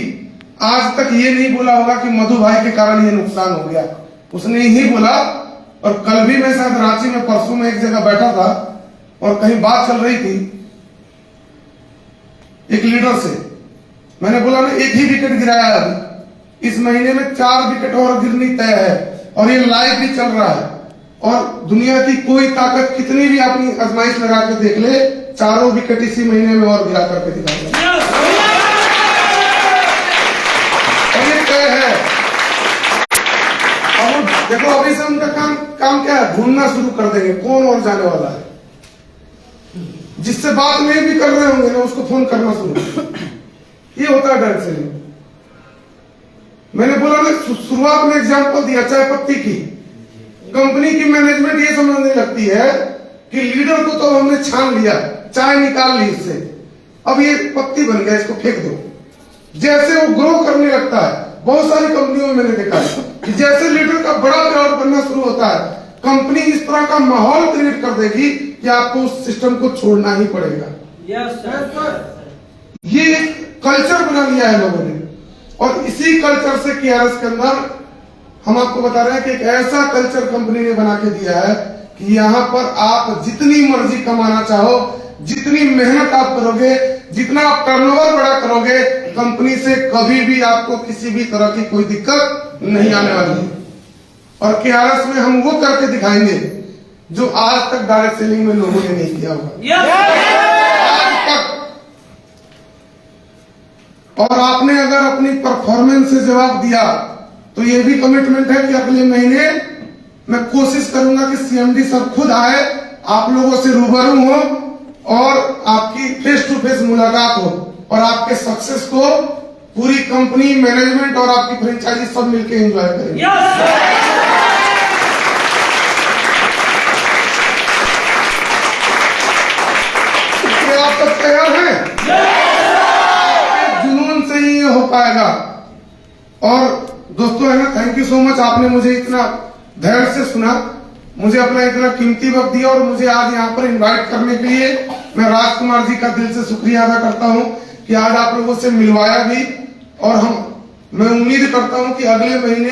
आज तक ये नहीं बोला होगा कि मधु भाई के कारण ये नुकसान हो गया, उसने ही बोला। और कल भी मैं शायद रांची में, परसों में एक जगह बैठा था और कहीं बात चल रही थी एक लीडर से। मैंने बोला ना, एक ही विकेट गिराया अभी, इस महीने में 4 विकेट और गिरनी तय है और ये लाइव भी चल रहा है। और दुनिया की कोई ताकत कितनी भी अपनी आजमाइश लगा के देख ले, 4 विकेट इसी महीने में और गिरा करके दिखाएगा। और ये तय है। और देखो अभी से उनका काम क्या है, ढूंढना शुरू कर देंगे कौन और जाने वाला है। जिससे बात नहीं भी कर रहे होंगे ना, उसको फोन करना शुरू। ये होता है डायरेक्ट सेलिंग। मैंने बोला ना, शुरुआत में एग्जांपल दिया चाय पत्ती की। कंपनी की मैनेजमेंट ये समझने लगती है कि लीडर को तो हमने छान लिया, चाय निकाल ली इससे, अब ये पत्ती बन गया, इसको फेंक दो। जैसे वो ग्रो करने लगता है, बहुत सारी कंपनियों में मैंने देखा है कि जैसे लीडर का बड़ा क्राउड बनना शुरू होता है, कंपनी इस तरह का माहौल क्रिएट कर देगी कि आपको उस सिस्टम को छोड़ना ही पड़ेगा। ये कल्चर बना लिया है लोगों ने। और इसी कल्चर से केआरएस के अंदर हम आपको बता रहे हैं कि एक ऐसा कल्चर कंपनी ने बना के दिया है कि यहाँ पर आप जितनी मर्जी कमाना चाहो, जितनी मेहनत आप करोगे, जितना आप टर्नओवर बड़ा करोगे, कंपनी से कभी भी आपको किसी भी तरह की कोई दिक्कत नहीं आने वाली है। और केआरएस में हम वो करके दिखाएंगे जो आज तक डायरेक्ट सेलिंग में लोगों ने नहीं किया होगा आज तक। और आपने अगर अपनी परफॉर्मेंस से जवाब दिया तो ये भी कमिटमेंट है कि अगले महीने मैं कोशिश करूंगा कि सीएमडी सर खुद आए, आप लोगों से रूबरू हो और आपकी फेस टू फेस मुलाकात हो और आपके सक्सेस को पूरी कंपनी, मैनेजमेंट और आपकी फ्रेंचाइजी सब मिलकर एंजॉय करेंगे। पाएगा। और दोस्तों है ना, थैंक यू सो मच, आपने मुझे इतना धैर्य से सुना, मुझे अपना इतना कीमती वक्त दिया और मुझे आज यहाँ पर इनवाइट करने के लिए मैं राजकुमार जी का दिल से शुक्रिया अदा करता हूँ कि आज आप लोगों से मिलवाया भी। और मैं उम्मीद करता हूँ कि अगले महीने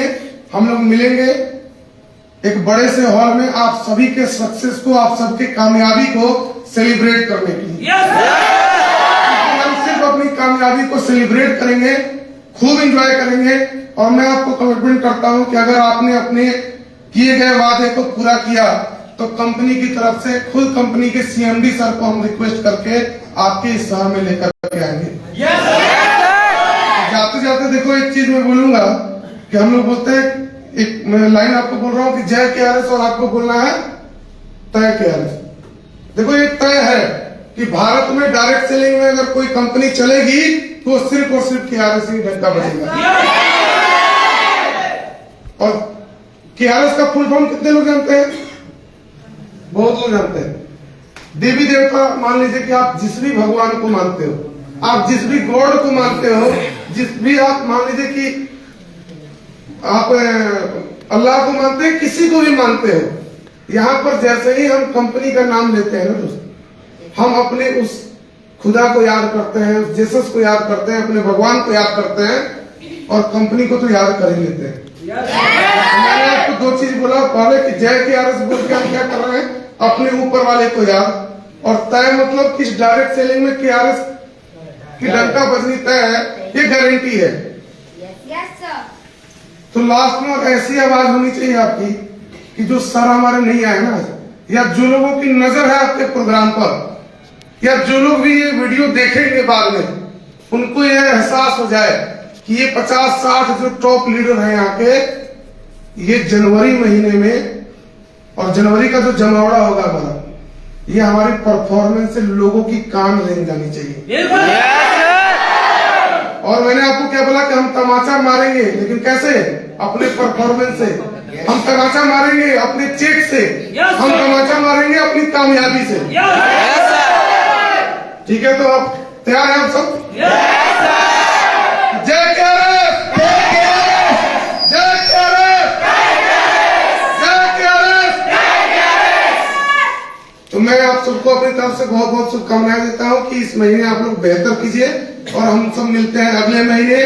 हम लोग मिलेंगे एक बड़े से हॉल में, आप सभी के सक्सेस को, आप सबके कामयाबी को सेलिब्रेट करने के लिए। हम सिर्फ अपनी कामयाबी को सेलिब्रेट करेंगे, खूब एंजॉय करेंगे। और मैं आपको कमिटमेंट करता हूं कि अगर आपने अपने किए गए वादे को पूरा किया तो कंपनी की तरफ से खुद कंपनी के सीएमडी सर को हम रिक्वेस्ट करके आपके इस शहर में लेकर के आएंगे। जाते जाते देखो एक चीज मैं बोलूंगा कि हम लोग बोलते हैं, एक मैं लाइन आपको बोल रहा हूँ कि जय केआरएस, और आपको बोलना है तय केआरएस। देखो ये तय है कि भारत में डायरेक्ट सेलिंग में अगर कोई कंपनी चलेगी तो सिर्फ और सिर्फ केआरएस ही डंका बजेगा। और केआरएस का फुल फॉर्म कितने लोग जानते हैं? बहुत लोग जानते हैं। देवी देवता, मान लीजिए कि आप जिस भी भगवान को मानते हो, आप जिस भी गॉड को मानते हो, जिस भी आप मान लीजिए कि आप अल्लाह को मानते हैं, किसी को भी मानते हो, यहाँ पर जैसे ही हम कंपनी का नाम लेते हैं ना दोस्तों, हम अपने उस खुदा को याद करते हैं, उस जीसस को याद करते हैं, अपने भगवान को याद करते हैं और कंपनी को तो याद कर ही लेते हैं। मैंने आपको दो चीज बोला, पहले कि जय केआरएस बोल के हम क्या कर रहे हैं, अपने ऊपर वाले को याद, और तय मतलब कि डायरेक्ट सेलिंग में केआरएस की डंका बजनी तय है, ये गारंटी है। तो लास्ट में ऐसी आवाज होनी चाहिए आपकी कि जो सर हमारे नहीं आए ना, या जो लोगों की नजर है आपके प्रोग्राम पर, या जो लोग भी ये वीडियो देखेंगे बाद में, उनको यह एहसास हो जाए कि ये 50-60 जो टॉप लीडर हैं यहाँ के, ये जनवरी महीने में, और जनवरी का जो जमावड़ा होगा हमारा, ये हमारी परफॉर्मेंस से लोगों की कान रेंग जानी चाहिए। और मैंने आपको क्या बोला कि हम तमाचा मारेंगे, लेकिन कैसे? अपने परफॉर्मेंस से। हम तमाचा मारेंगे अपने चेक से, हम तमाचा मारेंगे अपनी कामयाबी से। ठीक है, तो आप तैयार हैं? आप सब जय केआरएस, जय केआरएस, जय केआरएस, जय केआरएस। तो मैं आप सबको अपनी तरफ से बहुत बहुत शुभकामनाएं देता हूं कि इस महीने आप लोग बेहतर कीजिए और हम सब मिलते हैं अगले महीने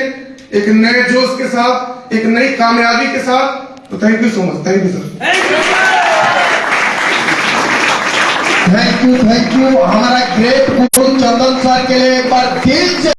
एक नए जोश के साथ, एक नई कामयाबी के साथ। तो thank you so much, thank you sir. Thank you हमारा ग्रेट गुरु चंदन सर के लिए एक बार दिल से